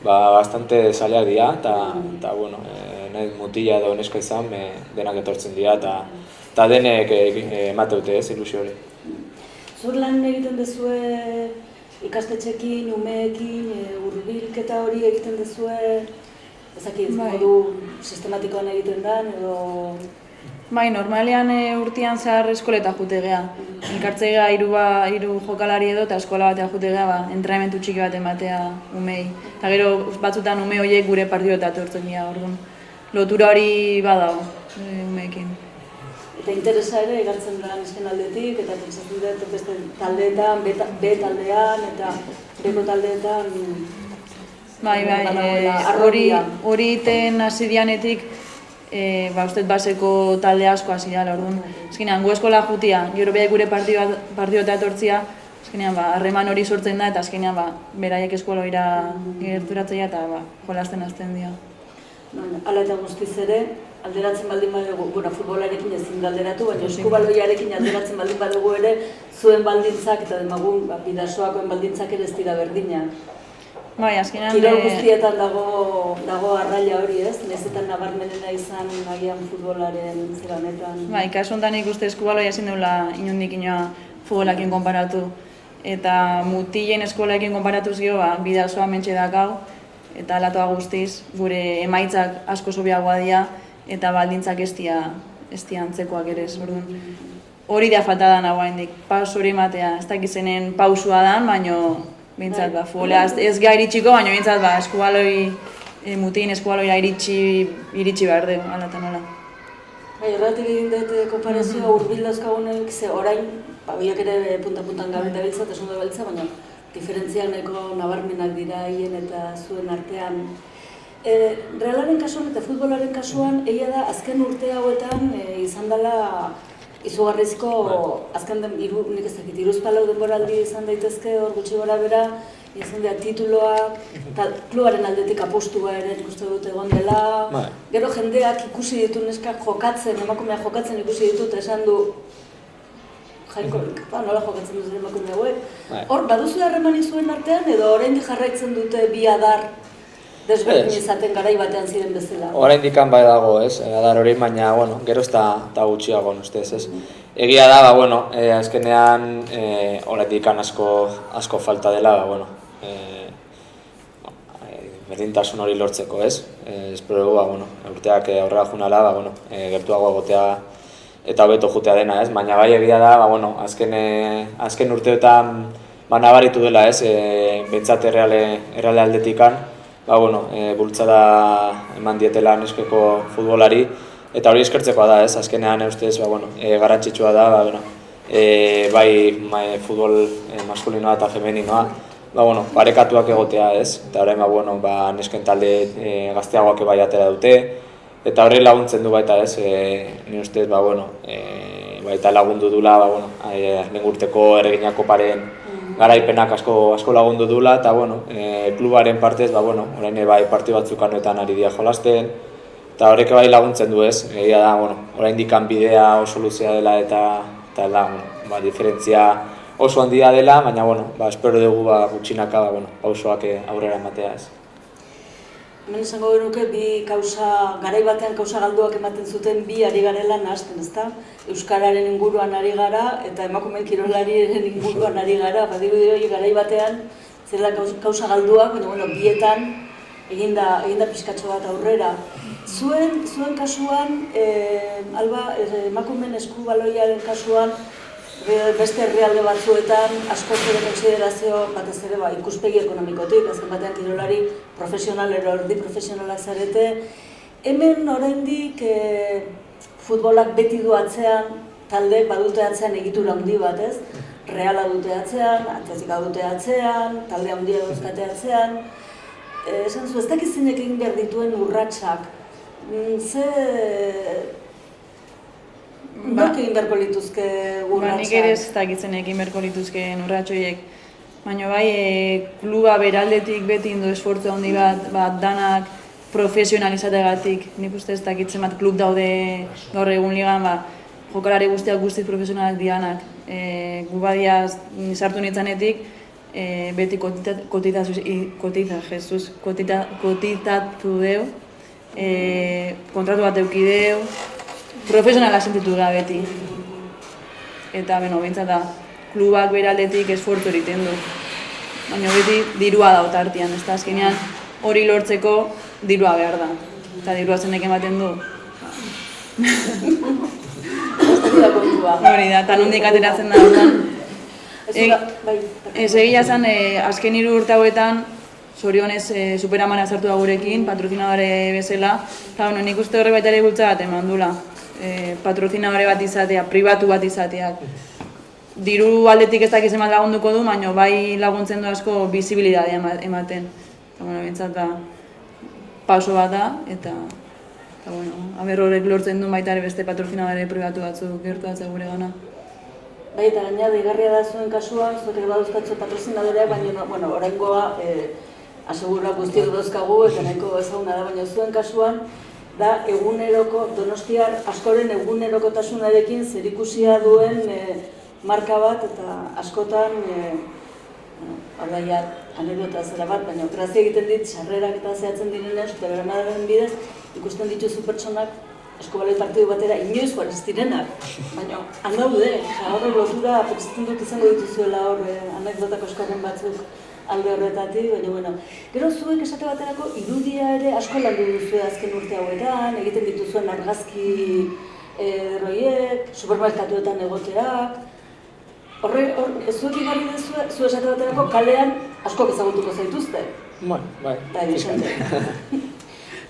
bastante saleak dira, eta nahi mutila edo neska izan, denak etortzen dira, eta denek emateute ez, ilusio hori. Zur lan egiten dezue ikastetxekin, umeekin, hurbilketa hori egiten dezue, ezakit, modu sistematikoan egiten den, edo... Normalean urtean zahar eskoleta jute geha. Elkartzea hiru jokalari edo eta eskola batea jute geha, entrenamendu txiki baten batea umei. Eta gero batzutan ume horiek gure partidoetan etortzen dira, orduan. Lotura hori badago, umeekin. Eta interesa ere egartzen da nesken aldetik, eta pentsatu dut beste taldeetan, B taldean, eta beko taldeetan... Hori iten hasi dianetik, uste baseko talde asko hasi dela, orduan. Azkenean, gu eskola jutia, gero behar gure partidota etortzia, azkenean, harreman hori sortzen da, eta azkenean, beraiek eskola hori gerturatzea eta jolazten hasten dira. Hala eta guztiz ere, alderatzen baldin badugu, futbolarekin ezin alderatu, baina eskubaloiarekin alderatzen baldin badugu ere, zuen baldintzak eta demagun bidasoakoen baldintzak ere ez dira berdina. Kirol guztietan dago arraila hori ez, nezetan nabarmenena izan agian futbolaren zera honetan. Kasu honetan ikuste eskubaloia ezin duela inondik inoa futbolakin konparatu. Eta mutilen eskolaekin konparatuz gero, bidasoa mentxe dakau, eta alatoa guztiz, gure emaitzak asko sobiagoa dira, eta baldintzak ez dira antzekoak ere ez. Hori da falta da nagoa hendik, paus hori ematea, ez dakizenen pausua da, baina bintzat futbolea ez gairi txiko, baina bintzat eskubaloi mutien eskubaloira iritsi behar dugu, ala eta nola. Horregatik egin dut konparazioa hurbil dauzkagunek, ze orain, biak ere punta-puntan gabe dabiltza eta ondo dabiltza, baina diferentziak nahiko nabarmenak dira hien eta zuen artean. Realaren kasuan eta futbolaren kasuan, egia da azken urte hauetan izan dela izugarrizko, azken nik ez dakit, 3 denboraldi izan daitezke, hor gutxi gora bera, izan dira tituloak, eta klubaren aldetik apustua ere ikuste dut egon dela. Gero jendeak ikusi ditu neskak jokatzen, emakumea jokatzen ikusi ditut, esan du Jaiko, nola jokatzen dut emakume hauek. Hor, baduzu harremani zuen artean, edo oraindik jarraitzen dute bi adar desberdin izaten garai batean ziren bezala? Oraindik bai dago, ez, adar hori, baina, bueno, gero ez da gutxiago, ustez, ez. Egia da, bueno, azkenean oraindik asko falta dela, bueno, berdintasun hori lortzeko, ez. Espero dugu, bueno, urteak aurrera junala, bueno, gertuago egotea eta hobeto jutea dena, ez. Baina bai egia da, bueno, azken urteetan nabaritu dela, ez, behintzat erreale aldetikan, bueno, bultzada eman dietela neskeko futbolari, eta hori eskertzekoa da, ez, azkenean ustez, bueno, garrantzitsua da, bai futbol maskulinoa eta femeninoa, bueno, parekatuak egotea, ez, eta orain, bueno, nesken talde gazteagoak bai atera dute, eta horri laguntzen du baita, ez, ni ustez, bueno, baita lagundu dula, bueno, urteko erreginako paren garaipenak asko lagundu dula, eta, bueno, klubaren partez, bueno, orain bai parti batzuk anoetan ari dira jolasten, eta horrek bai laguntzen du, ez, egia da, bueno, orain dikan bidea oso luzea dela eta da, bueno, diferentzia oso handia dela, baina, bueno, espero dugu gutxinaka, bueno, pausoak aurrera ematea, ez. Hemen esango genuke bi garai batean kausa galduak ematen zuten bi ari garela nahasten, ezta? Euskararen inguruan ari gara eta emakumeen kirolariaren inguruan ari gara, badirudi garai batean zela kausa galduak, baina bueno, bietan eginda pixkatxo bat aurrera. Zuen kasuan, Alba, emakumeen eskubaloiaren kasuan, beste herrialde batzuetan asko zure konsiderazio batez ere ikuspegi ekonomikotik, azken batean kirolari profesional ero erdi profesionalak zarete. Hemen oraindik futbolak beti du atzean, taldeek badute atzean egitura handi bat, ez? Reala dute atzean, Atletika dute atzean, talde handia dauzkate atzean. Esan zu, ez dakit zeinek egin behar dituen urratsak. Nork egin beharko lituzke urratsak? Nik ere ez dakitzen egin beharko lituzkeen urratsoiek. Baina bai, kluba beraldetik beti indu esfortzu handi bat danak profesionalizateagatik. Nik uste ez dakitzen bat klub daude gaur egun ligan, jokalari guztiak guztiz profesionalak dianak. Gu badia sartu nintzanetik, beti kotizatu deu, kontratu bat eukideu, profesionala sentitu da beti. Eta, behintzat da, klubak beraldetik esfortzu egiten du. Baina beti dirua da otartian, ez da azkenean hori lortzeko dirua behar da. Eta dirua zenek ematen du. Hori da, eta nondik ateratzen da hortan. Ez egia zen, azken 3 urte hauetan, zorionez Superamana sartu da gurekin, patrozinadore bezala. Eta nik uste horre baita ere bultza bat eman dula. Patrozinadore bat izatea, pribatu bat izateak. Diru aldetik ez dakiz eman lagunduko du, baina bai laguntzen du asko bizibilidadea ematen. Eta, bintzat da, pauso bat da, eta aber horrek lortzen du baita ere beste patrozinadore pribatu batzuk gertuatzea gure gana. Bai, eta gaina deigarria da zuen kasuan, zuek ere badauzkatzu patrozinadorea, baina, oraingoa asegura guztiak dauzkagu, eta nahiko ezaguna da, baina zuen kasuan, da eguneroko, Donostiar askoren egunerokotasunarekin zerikusia duen marka bat, eta askotan, hau da, anekdota zera bat, baina grazia egiten dit, sarrerak eta zehatzen direnez, telegramadaren bidez, ikusten dituzu pertsonak eskobaloi partidu batera inoiz joan ez direnak, baina handaude, horrek lotura prestatzen dut izango dituzuela hor anekdotako eskorren batzuk alde horretatik, baina gero zuek esate baterako irudia ere asko landu duzue azken urte hauetan, egiten dituzuen argazki derroiek, supermerkatuetan egoteak, zuek igarri duzue, zu esate baterako kalean askok ezagutuko zaituzte. Bai. Eta edizante.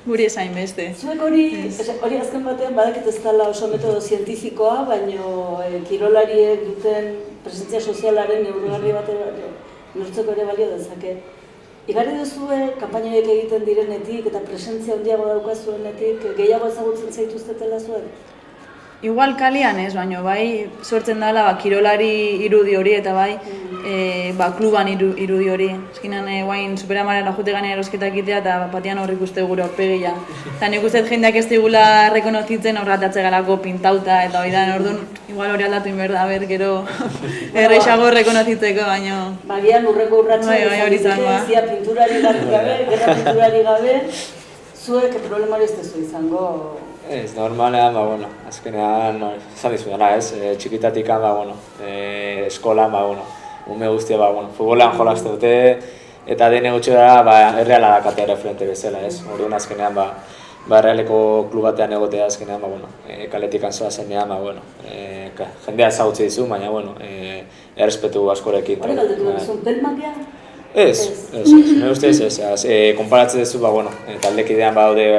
Guri esain beste. Zuek hori azken batean badakit ez dela oso metodo zientifikoa, baino kirolariek duten presentzia sozialaren neurgarri bat neurtzeko ere balio dezake. Igarri duzue, kanpainoiek egiten direnetik eta presentzia handiago daukazuenetik, gehiago ezagutzen zaituztetela zuen? Igual kalian ez, baina bai sortzen dela kirolari irudi hori eta bai kluban irudi hori. Eskinan guain superamarela jute gane erosketak itea eta batean horrik uste gure aurpegia. Eta nik uste jendeak ez digula rekonozitzen horratatze galako pintauta eta hori da, orduan igual hori aldatu inberda, gero errexago rekonozitzeko, baina... Bagian urreko urratxa zia pinturari gabe, gerra pinturari gabe, zuek problema hori ez dezu izango... Ez, normalean, azkenean, esan dizu dena, txikitatikan, eskolan, ume guztia, futbolean jolazte dute, eta dene gutxi dara, erreala dakatea referente bezala, orduan azkenean, errealeko klub batean egotea azkenean, kaletik anzoa zenean, jendea ezagutze dizu, baina, errespetu askorekin. Hori galdetu duzun, pelmakia? Ez, nire ustez ez, konparatzen duzu, taldekidean daude,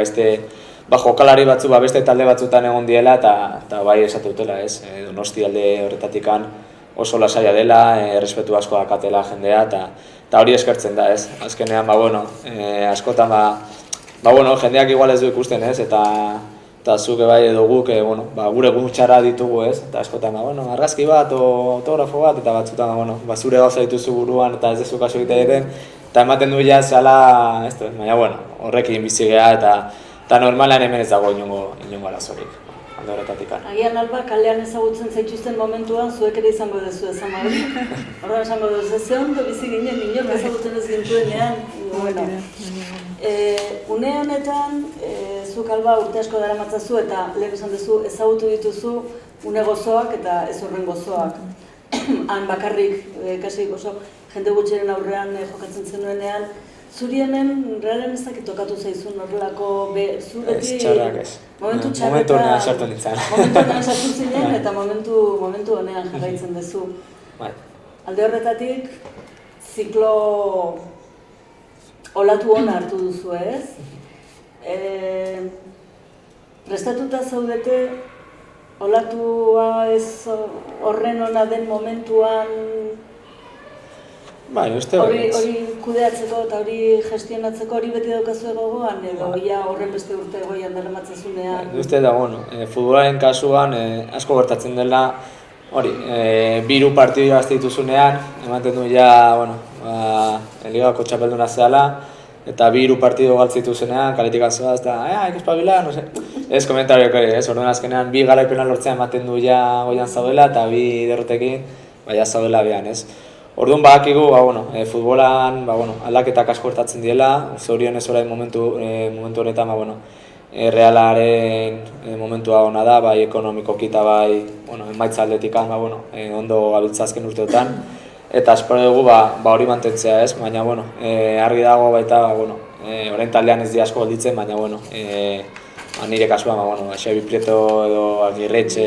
jokalari batzu beste talde batzutan egon diela eta bai esatu dutela, Donosti alde horretatikan oso lasaia dela, errespetu asko dakatela jendea eta hori eskertzen da, Azkenean, askotan, jendeak igual ez du ikusten, eta zuke bai edo guk, gure gutxara ditugu, eta askotan, argazki bat, autografo bat, eta batzutan, zure gauza dituzu buruan eta ez dezu kasu egiten, eta ematen du ja zela, baina, horrekin bizi geha eta normalan hemen ez dago inongo arazorik, alde horretatik. Agian alba, kalean ezagutzen zaituzten momentuan, zuek ere izango dezu esan hori. Horren esango duzu, ze ondo bizi ginen, inor ezagutzen ez gintuenean. Une honetan, zuk alba urte asko dara matzazu eta lehen esan duzu ezagutu dituzu une gozoak eta ez horren gozoak. Han bakarrik, kasik oso, jende gutxiren aurrean jokatzen zenuenean, zuri hemen, realen ez dakit tokatu zaizun horrelako zu beti... Ez, txarrak ez. Momentu honean sartu nintzen. Momentu honean sartu zinen eta momentu honean jarraitzen duzu. Alde horretatik, ziklo olatu hona hartu duzu, ez? Prestatuta zaudete, olatua ez horren ona den momentuan... Hori kudeatzeko eta hori gestionatzeko hori beti daukazu gogoan edo horren beste urte goian dara matzazunean? Uste da, futbolaren kasuan asko gertatzen dela hori, 2 partidu azte dituzunean, ematen du ligako txapelduna zehala, eta 2 partidu galtzitu zenean, kaletik anzoaz, eta ikuspabila, ez komentariok hori, orduan azkenean 2 garaipena lortzea ematen du goian zaudela, eta 2 derrotekin zaudela behan, ez? Orduan badakigu, futbolan aldaketak asko gertatzen diela, zorionez orain momentu honetan, realaren momentua ona da, bai ekonomikoki eta bai emaitza aldetikan, ondo gabiltza azken urteotan, eta espero dugu hori mantentzea, ez? Baina, argi dago baita, orain taldean ez di asko gelditzen, baina, nire kasuan, Xabi Prieto edo Agirretxe,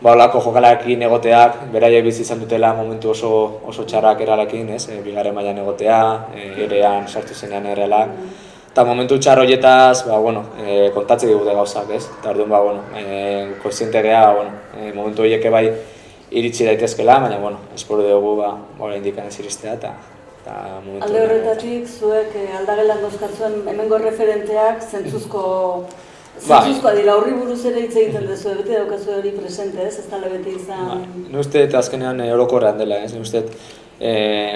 olako jokalarekin egoteak, beraiek bizi izan dutela momentu oso txarrak errealekin, bigarren mailan egotea, erean sartu zenean errealak. Eta momentu txar horietaz, kontatzen digute gauzak, ez? Eta orduan, kontziente geha, momentu horiek bai iritsi daitezkela, baina, espero dugu, indikan ez iristea eta momentu... Alde horretatik, zuek aldagelan dauzkatzuen hemengo referenteak zentzuzkoa dira, horri buruz ere hitz egiten duzu, beti daukazu hori presente, ez dela beti izan... Ni uste eta azkenean orokorrean dela, ni uste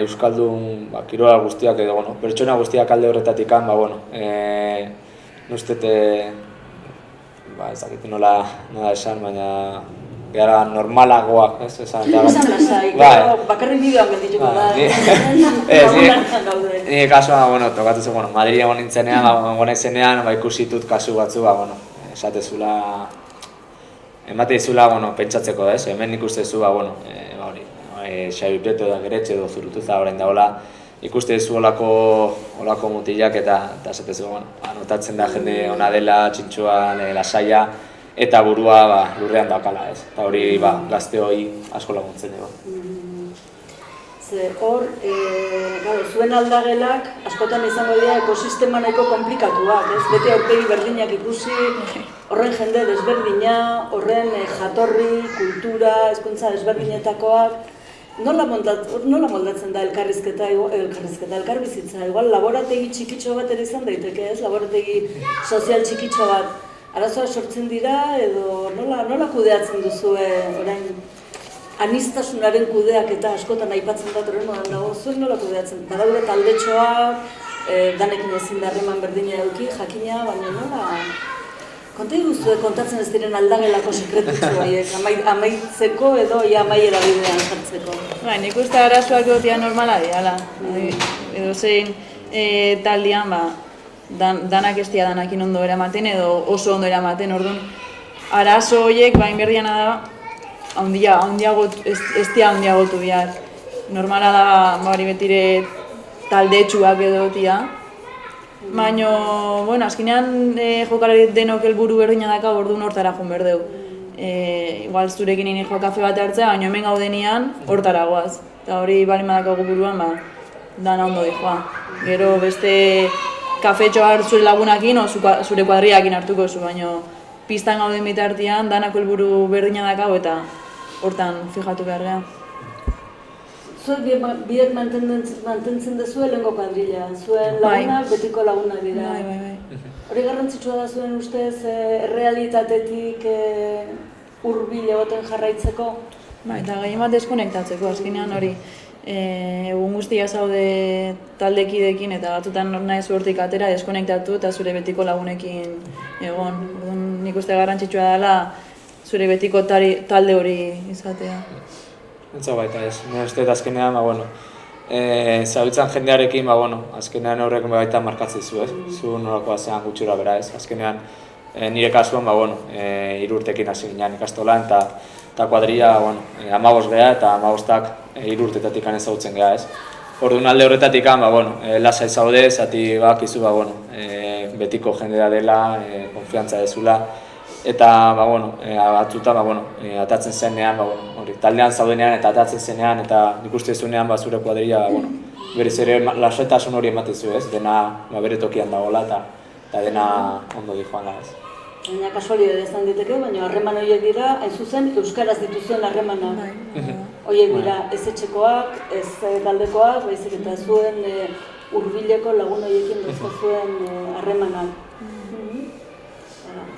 Euskaldun kirola guztiak edo, pertsona guztiak alde horretatik ni uste ez dakit nola esan, baina gara normalagoak, ez? Esan lasai, bakarrik bideoan geldituko da. Nire kasua, tokatu zen, Madrid egon nintzenean, egon ikusi ditut kasu batzu, esatezula, emate dizula, pentsatzeko, ez? Hemen ikustezu, Xabi Prieto da Geretxe edo Zurutuza orain dagoela, ikuste dizu olako mutilak eta esatezu, notatzen da jende ona dela, txintxua, lasaia, eta burua lurrean daukala, ez? Eta hori gazte hori asko laguntzen dugu. Ze hor, zuen aldagelak askotan izango dira ekosistema nahiko komplikatuak, ez? Beti aurpegi berdinak ikusi, horren jende desberdina, horren jatorri, kultura, hizkuntza desberdinetakoak. Nola moldatzen da elkarbizitza, igual laborategi txikitxo bat ere izan daiteke, ez? Laborategi sozial txikitxo bat. Arazoa sortzen dira edo nola kudeatzen duzue orain anistasunaren kudeak eta askotan aipatzen da horren modan dago, zuen nola kudeatzen? Badaude taldetxoak, danekin ezin da harreman berdina eduki, jakina, baina nola... Konta iguzue kontatzen ez diren aldagelako sekretutxo horiek, amaitzeko edo amaiera bidean jartzeko. Nik uste arazoak egotia normala diala. Edo zein taldean, danak ez dira danakin ondo eramaten edo oso ondo eramaten, orduan arazo horiek bain berdiana da, ez dira handiagotu behar. Normala da, betire taldetxuak edo tia. Baina, azkenean jokalari denok helburu berdina daka, orduan hortara joan behar dugu. Igual zurekin nire kafe bat hartzea, baina hemen gaudenian hortara goaz. Eta hori balin badakagu buruan, dana ondo dihoa. Gero beste kafetxo hartu zure lagunakin, o zure kuadriakin hartuko zu, baina pistan gauden bitartean, danako helburu berdina dakago eta hortan fijatu behar geha. Zuek biek mantentzen duzu helengo kuadrilla, zuen lagunak betiko lagunak dira. Hori garrantzitsua da zuen ustez errealitatetik hurbil egoten jarraitzeko? Eta gehien bat deskonektatzeko, azkenean hori egun guztia zaude taldekidekin eta batutan nahi zuertik atera deskonektatu eta zure betiko lagunekin egon. Nik uste garrantzitsua dela zure betiko talde hori izatea. Entza baita ez, nire uste azkenean, zabitzan jendearekin, azkenean horrek baita markatzen zu, ez? Zu nolakoa zean gutxura bera, ez? Azkenean, nire kasuan, 3 urtekin hasi ginean ikastolan, eta kuadrilla, 15 geha, eta 15ak 3 urtetatik ezagutzen geha, ez? Orduan alde horretatik, lasai zaude, zati bakizu, betiko jendea dela, konfiantza dezula, eta batzuta atatzen zenean, taldean zaudenean eta atatzen zenean eta nik uste zunean zure kuadrilla berez ere lasetasun hori ematezu, ez? Dena bere tokian dagoela eta dena ondo dijoan ez. Baina kasualidade izan diteke, baina harreman horiek dira, hain zuzen, euskaraz dituzuen harremanak. Horiek dira ez etxekoak, ez taldekoak, baizik eta zuen hurbileko lagun horiekin dauzkazuen harremanak.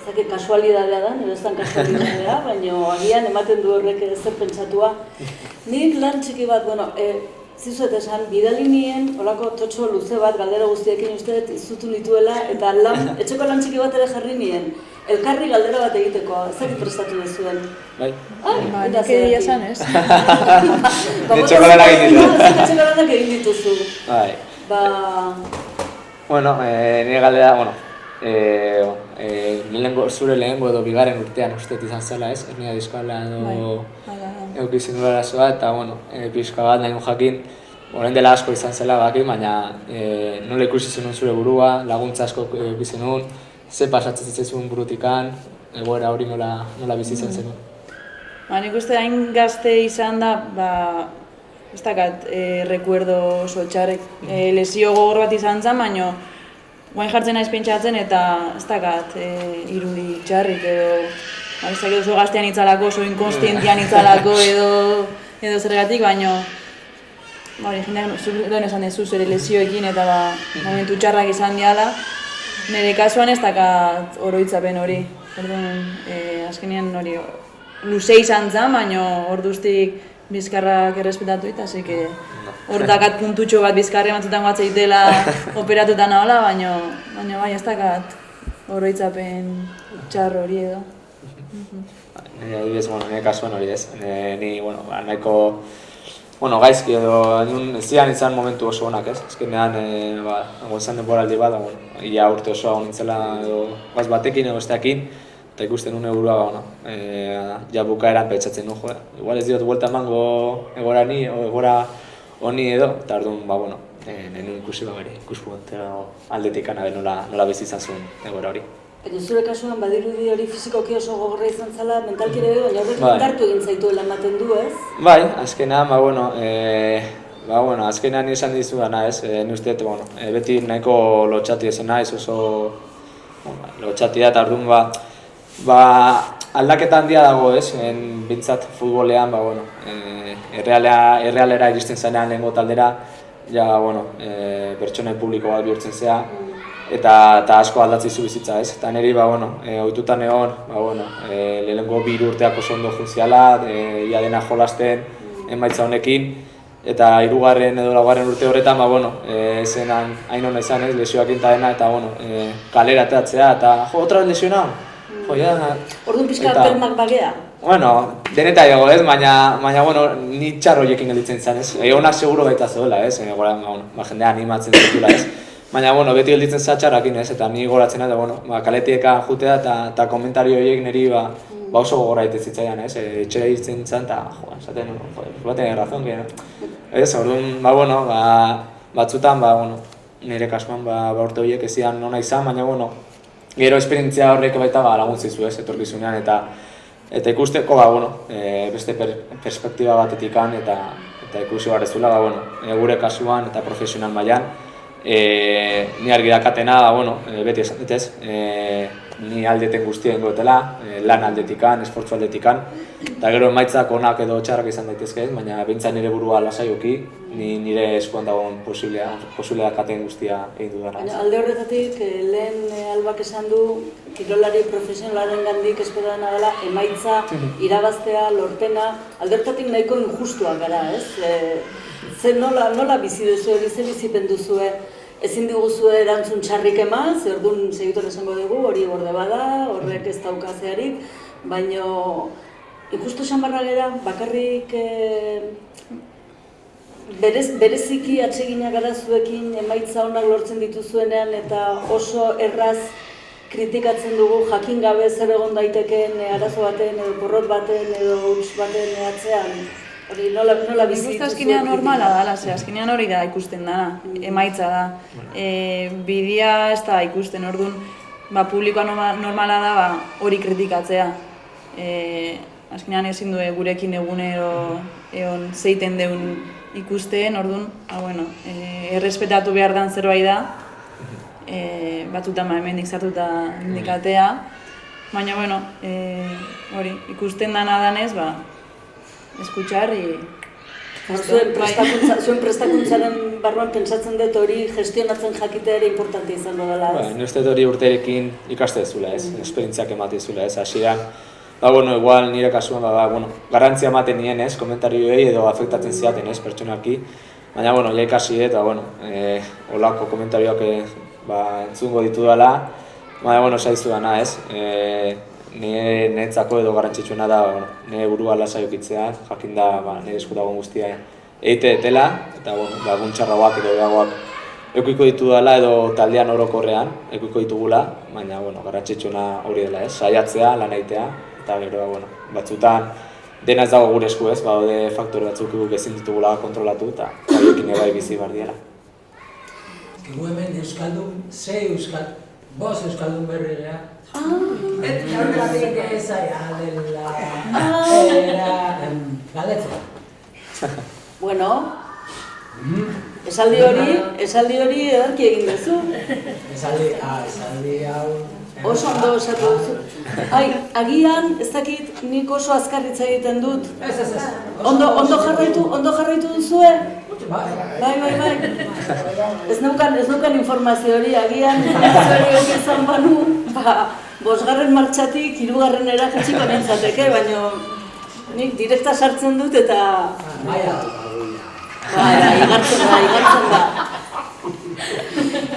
Zaki kasualidadea da, nire ez dan kasualidadea, baina agian ematen du horrek zer pentsatua. Nik lan txiki bat, zizuet esan, bidali nien, holako totxo luze bat, galdera guztiekin uste izutu nituela, eta etxeko lan txiki bat ere jarri nien. Elkarri galdera bat egiteko, ezak prestatu dezuen. Bai. Nik egia esan, ez? Etxeko lanak egin ditu. Etxeko lanak egin dituzu. Bai. Nire galdera, zure lehengo edo bigarren urtean usteet izan zela, ez? Ernia diskoala edo eukizien nula arazoa, eta pixka bat nahi jakin, orain dela asko izan zela bakin, baina nola ikusi zenun zure burua, laguntza asko eukizien nuen, ze pasatzen zizun burutikan, egoera hori nola bizi izan zenun. Nik uste hain gazte izan da, ez dakat rekuerdo oso txarrek, lesio gogor bat izan zen, baina guain jartzen naiz pentsatzen eta ez dakat irudi txarrik edo ez dakit oso gaztean itzalako, oso inkonstientian itzalako edo zergatik, baina jendeak esan dezu zure lesioekin eta momentu txarrak izan diala. Nire kasuan ez dakat oroitzapen hori, azkenean hori luze izan zen, baina orduztik bizkarrak errespetatu eta, así que hor dakat puntutxo bat bizkarri batzutan guatzeitela operatuta nahola, baina bai ez dakat oroitzapen txar hori edo. Nire kasuan hori ez, ni nahiko gaizki edo zian izan momentu oso honak ez, azkenean izan denboraldi bat, ia urte osoa honintzela edo batekin edo besteakin, eta ikusten nuen burua, ja bukaeran pentsatzen nuen, igual ez diot buelta emango egora honi edo, eta orduan, nire ikusi bere ikuspunte aldetik anabe nola bizi izan zuen egora hori. Eta zure kasuan badirudi hori fizikoki oso gogorra izan zela, mentalki ere baina horrek indartu egin zaituela ematen du, ez? Bai, azkenean, bueno, azkenean esan dizudana, ez? Ni uste, bueno, beti nahiko lotxati ezen naiz, oso lotxati da, eta orduan, aldaketa handia dago, ez? Bintzat futbolean, bueno, errealera iristen zanean lehengo taldera, ja, bueno, pertsonai publiko bat bihurtzen zea, eta asko aldatzi zu bizitza, ez? Eta niri, bueno, ohitutan egon, bueno, lehenengo 2 urteak oso ondo juntziala, ia dena jolasten, emaitza honekin, eta 3. edo 4. urte horretan, bueno, zen hain hona izan, ez, lesioak inta dena, eta, bueno, kalera ateatzea, eta, otra vez lesionau? Orduan pixka pelmak bagea? Bueno, deneta dago, ez, baina, bueno, ni txarro horiekin gelditzen izan, ez. Egonak seguro baita zegoela, ez, jendea animatzen zutula, ez. Baina, bueno, beti gelditzen zatxarrakin, ez, eta ni goratzen da, bueno, kaletieka jutea eta komentario horiek niri, oso gogorra egiten zitzaidan, ez, etxera irtzen zan, eta, esaten, baten errazon, ez, orduan, bueno, batzutan, bueno, nire kasuan, urte horiek ez zidan nona izan, baina, bueno, gero esperientzia horrek baita laguntzizu, ez, etorkizunean, eta ikusteko, bueno, beste perspektiba batetikan, eta ikusi barrezula, bueno, gure kasuan eta profesional mailan, ni argi dakatena, bueno, beti esan ditez, ni aldeten guztien gotela, lan aldetikan, esportzu aldetikan, eta gero emaitzak onak edo txarrak izan daitezke, baina behintzat nire burua lasaioki, nire eskuan dagoen posibilea katen guztia egin dudana. Alde horretatik, lehen Albak esan du, kirolari profesionalaren gandik esperadena dela, emaitza, irabaztea, lorpena, alde horretatik nahiko injustuak gara, ez? Nola bizi duzu, ze bizipen duzue, ezin diguzue erantzun txarrik eman, ze orduan segitor esango dugu, hori gorde bada, horrek ez daukazearik, baina injustu xamarra gera, bakarrik bereziki atsegina gara zuekin emaitza onak lortzen dituzuenean eta oso erraz kritikatzen dugu jakin gabe zer egon daitekeen arazo baten edo porrot baten edo huts baten atzean. Hori nola bizi dituzu? Azkenean normala da, azkenean hori da ikusten dana, emaitza da. Bidea ez da ikusten, orduan, publikoa normala da hori kritikatzea. Azkenean ezin du gurekin egunero egon zeiten deun ikusten, orduan, errespetatu behar dan zerbait da, batzutan hemendik sartuta indikatea, baina, hori, ikusten dana danez, eskutsar, Zuen prestakuntzaren barruan pentsatzen dut hori gestionatzen jakitea ere importante izango dela, ez? Ni uste hori urterekin ikaste zula, ez? Esperientziak emate zula, ez? Hasieran, igual nire kasuan, garrantzia ematen nien, ez? Komentarioei edo afektatzen ziaten, ez? Pertsonalki. Baina, ja ikasi eta, holako komentarioak entzungo ditu dela. Baina, saizu dana, ez? Niretzako edo garrantzitsuena da, nire burua lasaiokitzea, jakin da nire eskutagon guztia egite detela, eta guntxarrauak edo edagoak ekuiko ditu dela edo taldean orokorrean ekuiko ditugula, baina garrantzitsuena hori dela, saiatzea, lan egitea, eta gero batzutan dena ez dago gure esku, ez, badaude faktore batzuk ezin ditugula kontrolatu eta horiekin ebai bizi behar diela. Egu hemen euskaldun, bost euskaldun berrera. Bueno, esaldi hori edarki egin duzu. Esaldi hau... Oso ondo osatu duzu. Agian, ez dakit, nik oso azkarritza egiten dut. Ondo jarraitu duzue? Bai. Ez neukan informazio hori, agian informazio hori izan banu, 5. martxatik 3. jaitsiko nintzateke, baina nik direkta sartzen dut eta... Igartzen da.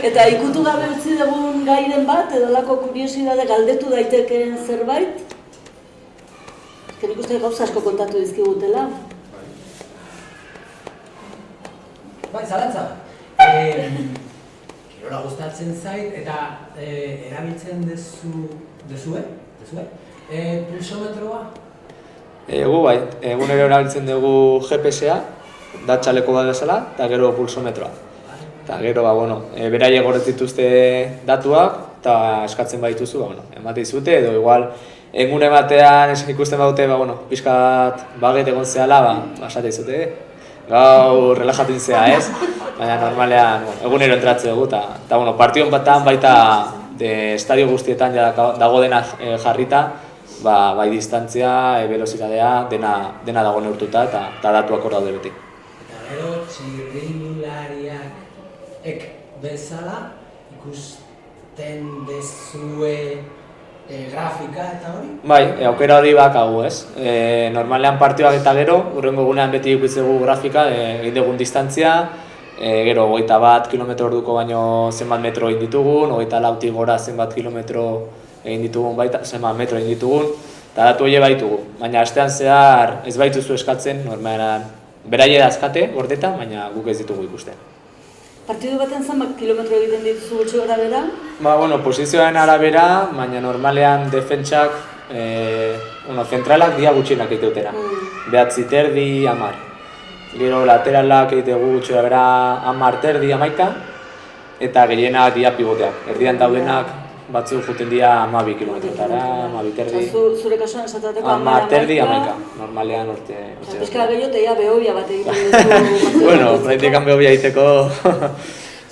Eta ikutu gabe utzi dugun gairen bat, edo lako kuriosidade galdetu daitekeen zerbait? Nik uste gauza asko kontatu dizkigutela. Zalantza. Kirola gustatzen zait eta erabiltzen duzue? Pulsometroa? Egunero erabiltzen dugu GPS-a, da txaleko bat bezala, eta gero pulsometroa. Eta gero, beraiek gordetzen dituzte datuak, eta eskatzen badituzu, emate dizute, edo igual, egune batean ikusten badute, pixkat baget egon zehala, esate dizute, gaur relajatu intzea, ez? Baina normalean egunero entratzen dugu, eta bueno, partion batan baita estadio guztietan ja dago dena jarrita, bai distantzia, velozitatea, dena dago neurtuta eta datuak hor daude beti. Eta gero, txirrindulariak bezala ikusten dezue grafika eta hori? Bai, aukera hori bakagu, ez? Normalean partioak eta gero, hurrengo egunean beti ikutzegu grafika, egin dugun distantzia, gero 21 kilometro orduko baino zenbat metro egin ditugun, 24 gora zenbat kilometro egin ditugun baita, zenbat metro egin ditugun, eta datu hori baitugu. Baina astean zehar ez baituzu eskatzen, normalean beraie dazkate gordeta, baina guk ez ditugu ikusten. Partidu baten zenbat kilometro egiten dituzu gutxi gora bera? Posizioaren arabera, baina normalean defentsak, zentralak dia gutxienak egite dutena. 9 terdi, 10. Gero lateralak egite gutxi gora bera 10 terdi, 11, eta gehienak dia pivoteak. Erdian daudenak batzuk juten dira 12 kilometrotara, 12 terdi. Zure kasuan esatateko 10 terdi, 11. Normalean urte. Pizka gehiago eta behobia bat egiten duzu. Bueno, praktikoan behobia egiteko.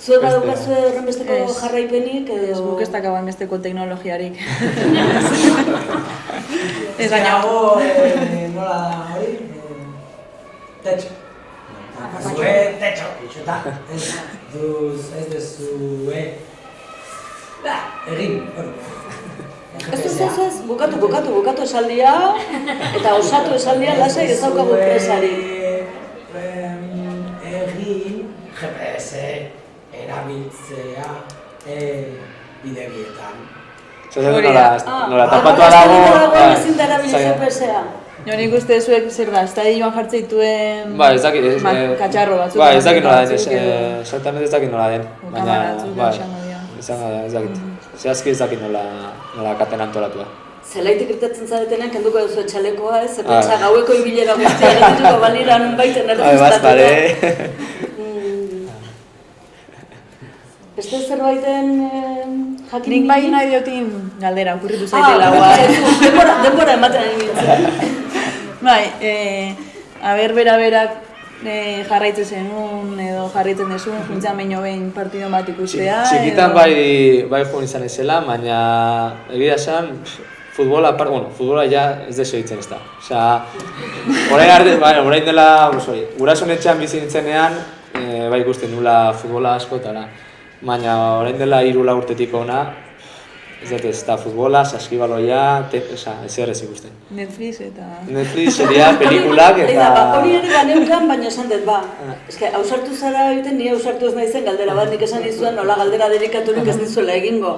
Zuek badaukazu horren besteko jarraipenik edo... Ez guk ez dakagoen besteko teknologiarik. Ez baina nola da hori? Tetxo. Zue tetxo, itxota. Ez dezue... Egin, hori. Ez, bukatu esaldia, eta osatu esaldia lasai ez daukagu presari. Egin, GPS erabiltzea bidegietan. Nola tapatua dago... Ezin da erabiltzea GPS-a. Nik uste zuek zer da, estadioan jartzen dituen katxarro batzuk. Ez dakit nola den, exactamente ez dakit nola den. Baina, ez dakit. Zehazki ez dakit nola katen antolatua. Zelaitik irtetzen zaretenean, kenduko duzu etxalekoa, ez? Pentsa gaueko ibilera guztia egituko balira nun baiten erregistratuta. Beste zerbaiten jakin... Nik bai nahi diotin galdera, okurritu zaitela guai. Denbora ematen ari nintzen. Bai, berak jarraitzen zenun edo jarraitzen dezun, juntzan baino behin partido bat ikustea. Txikitan bai joan izan ezela, baina egia esan, futbola ja ez deso egiten ez da. Osea, orain dela, gurasoen etxean bizi nintzenean, bai ikusten nula futbola askotara. Baina orain dela 3 urtetik ona, ez da futbola, saskibaloia, ezer ez ikusten. Netflix eta... Netflix seria, pelikulak eta... Hori ere ganeukan, baina esan dut, hausartu zara egiten, ni hausartu ez naizen galdera bat, nik esan nizuen, nola galdera delikaturik ez nizuela egingo.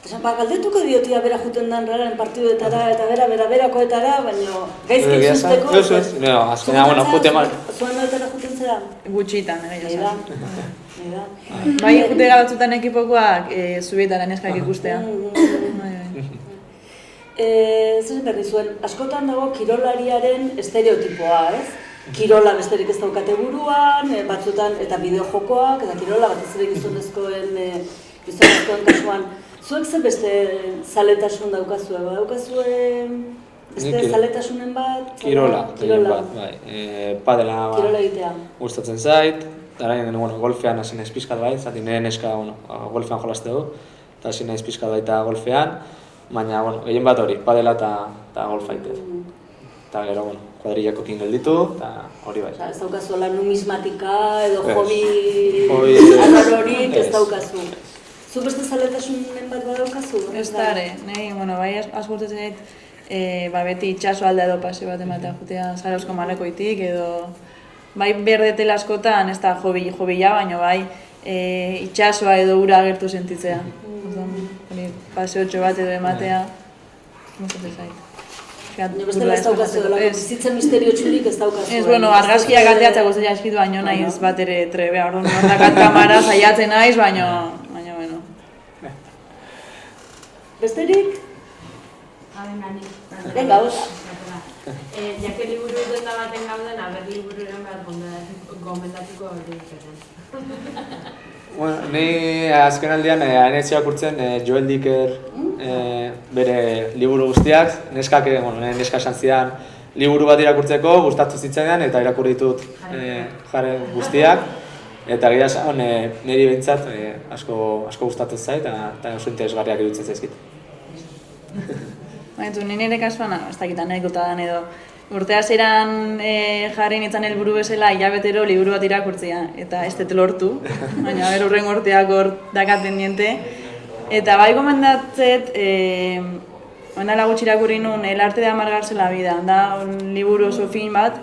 Esan, galdetuko diotia bera juten dan raren partiduetara eta berakoetara, baina gaizki zuzteko... Ez, azkenean, jute mal... Zuen noetara juten zera? Gutxitan, Bai, jute batzutan ekipokoak zubietara neskak ikustea. Zer berri zuen, askotan dago kirolariaren estereotipoa, ez? Kirola besterik ez daukate buruan, batzutan eta bideojokoak, eta kirola bat ez ere gizonezkoen kasuan. Zuek ze beste zaletasun daukazue, daukazue beste zaletasunen bat? Kirola, bai. Padela gustatzen zait. Arain, golfean hasi naiz pixkat bai, zati nire neska golfean jolazte du, eta hasi naiz pixkat baita golfean, baina, gehien bat hori, padela eta golfa ite. Eta gero, kuadrillakokin gelditu, eta hori bai. Ez daukazuela numismatika edo hobi arrarorik ez daukazu. Zu beste zaletasunen bat badaukazu? Ez da ere, bai asko urtetzen dut, beti itxaso alde edo pase bat ematea jutea Zarauzko Malekoitik edo... Bai berdetela askotan, ez da jobila, baina bai itxasoa edo ura agertu sentitzea. Paseotxo bat edo ematea, gustatzen zait. Bestela ez daukazu dela, bizitzen misterio txurik ez daukazu. Ez, argazkiak aldeatzak gozela eskitu, baina nahiz bat ere trebea, ordakat kamara saiatzen naiz, baina, bueno. Besterik? Venga, oza. Jake liburu denda baten gauden, aber libururen bat gomendatuko hori zuten. Ni azken aldean hainetxe irakurtzen Joel Dicker bere liburu guztiak, neska esan zidan liburu bat irakurtzeko, gustatu zitzaidan eta irakurri ditut jare guztiak. Eta gira esan, niri behintzat asko gustatu zait eta oso interesgarriak iruditzen zaizkit. Baitu, nire kasuan, ez dakit anekdotan edo, urte hasieran jarri nintzen helburu bezala hilabetero liburu bat irakurtzea, eta ez dut lortu, baina urren urteak hor dakaten diente. Eta bai gomendatzet, ondala gutxi irakurri nun, El arte de amargarse la vida, da un liburu oso fin bat,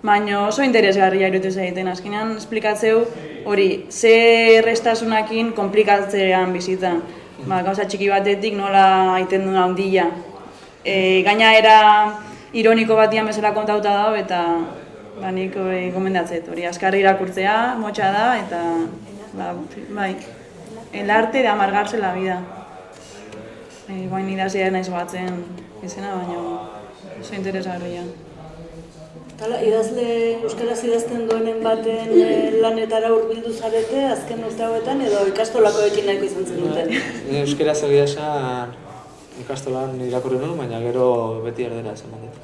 baina oso interesgarria iruditu zaiten. Azkenean esplikatzeu hori, ze errestasunakin komplikatzean bizitza. Gauza txiki batetik nola aiten duen handia. Gaina era ironiko batian bezala kontauta dago eta nik gomendatzet. Hori, azkarri irakurtzea, motxa da eta bai. El arte de amargarse la vida. Guain idazia naiz batzen izena, baina oso interesgarria. Idazle euskaraz idazten duenen baten lanetara hurbildu zarete azken urte hauetan edo ikastolakoekin nahiko izan zenuten? Euskaraz egia esan ikastolan irakurri nuen, baina gero beti erdera esan dut.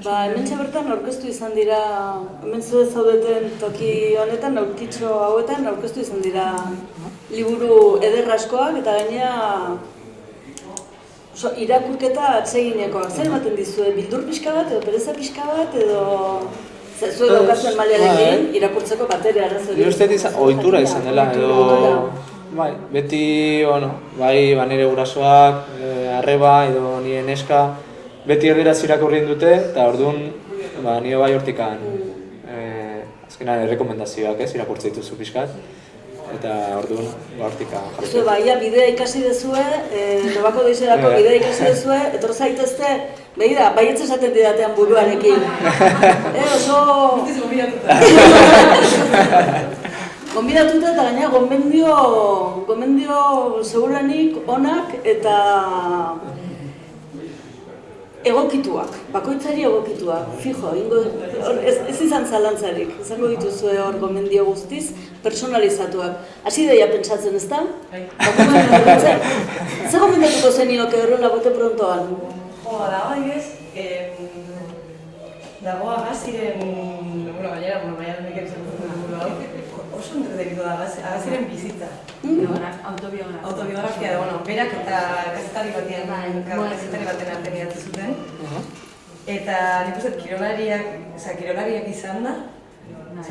Hementxe bertan aurkeztu izan dira, hemen zuez zaudeten toki honetan, aurkitxo hauetan aurkeztu izan dira liburu eder askoak eta gainera irakurketa atseginekoak. Zer ematen dizue, bildur pixka bat edo pereza pixka bat edo zuek daukazuen mailarekin irakurtzeko batere arazo. Nire uste ohitura izan dela edo beti, bai nire gurasoak, arreba edo nire neska beti erderaz irakurri dute eta orduan nire bai hortikan azkenan errekomendazioak irakurtze dituzu pixkat. Eta orduan hortika jarri. Ia bidea ikasi dezue, Nobako Doizerako bidea ikasi dezue, etor zaitezte, begira, baietz esaten didatean buruarekin. Oso... Gonbidatuta eta gaina gomendio seguranik onak eta egokituak, bakoitzari egokituak, fijo, ez izan zalantzarik, izango dituzue hor gomendio guztiz, personalizatuak. Hasi deia pentsatzen, ez da? Zer gomendatuko zenioke horrela bote prontoan? Dago adibidez, dago Agaziren, gainera, maian nik egiten dut hau, oso entretenitu da Agaziren bizitza. Autobiografia da, berak eta kazetari baten artean idatzi zuten. Eta nik uste kirolariak izan da,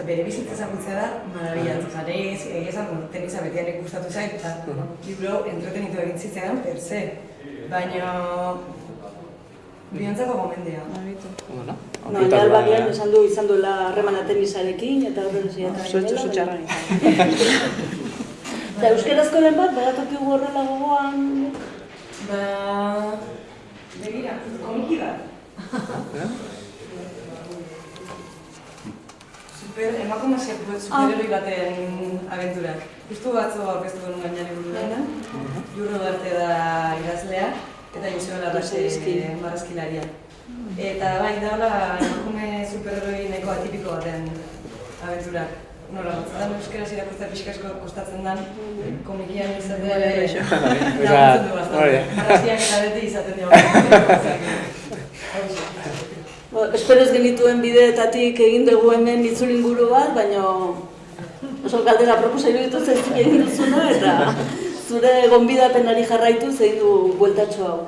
bere bizitza ezagutzea da, marabila. Nire egizan, tenisa betian gustatu zait, eta libro entretenitu egin zitzean, per se. Baina... Biontzako gomendea. Albagian esan du izan duela harremana tenisarekin eta horren ziatan. Oso txarra. Eta euskarazkoren bat, badatokigu horrela gogoan? Begira, komiki bat. Emakume superheroi baten abenturak. Justu batzu aurkeztu duen gainari buru dena. Jurro Duarte da idazlea. Eta Joseba Larrase marrazkilaria. Eta bai, da hola emakume superheroi neko atipiko baten abenturak. Nola, batzadan euskaraz irakurtzea pixka asko kostatzen den, komikian izatea laguntzen du bastan. Marrazkiak eta beti izaten dira. Espero ez genituen bideetatik egin dugu hemen itzulinguru bat, baina oso galdera proposa iruditu egin duzuna eta zure gonbidapenari jarraitu zein du bueltatxo hau.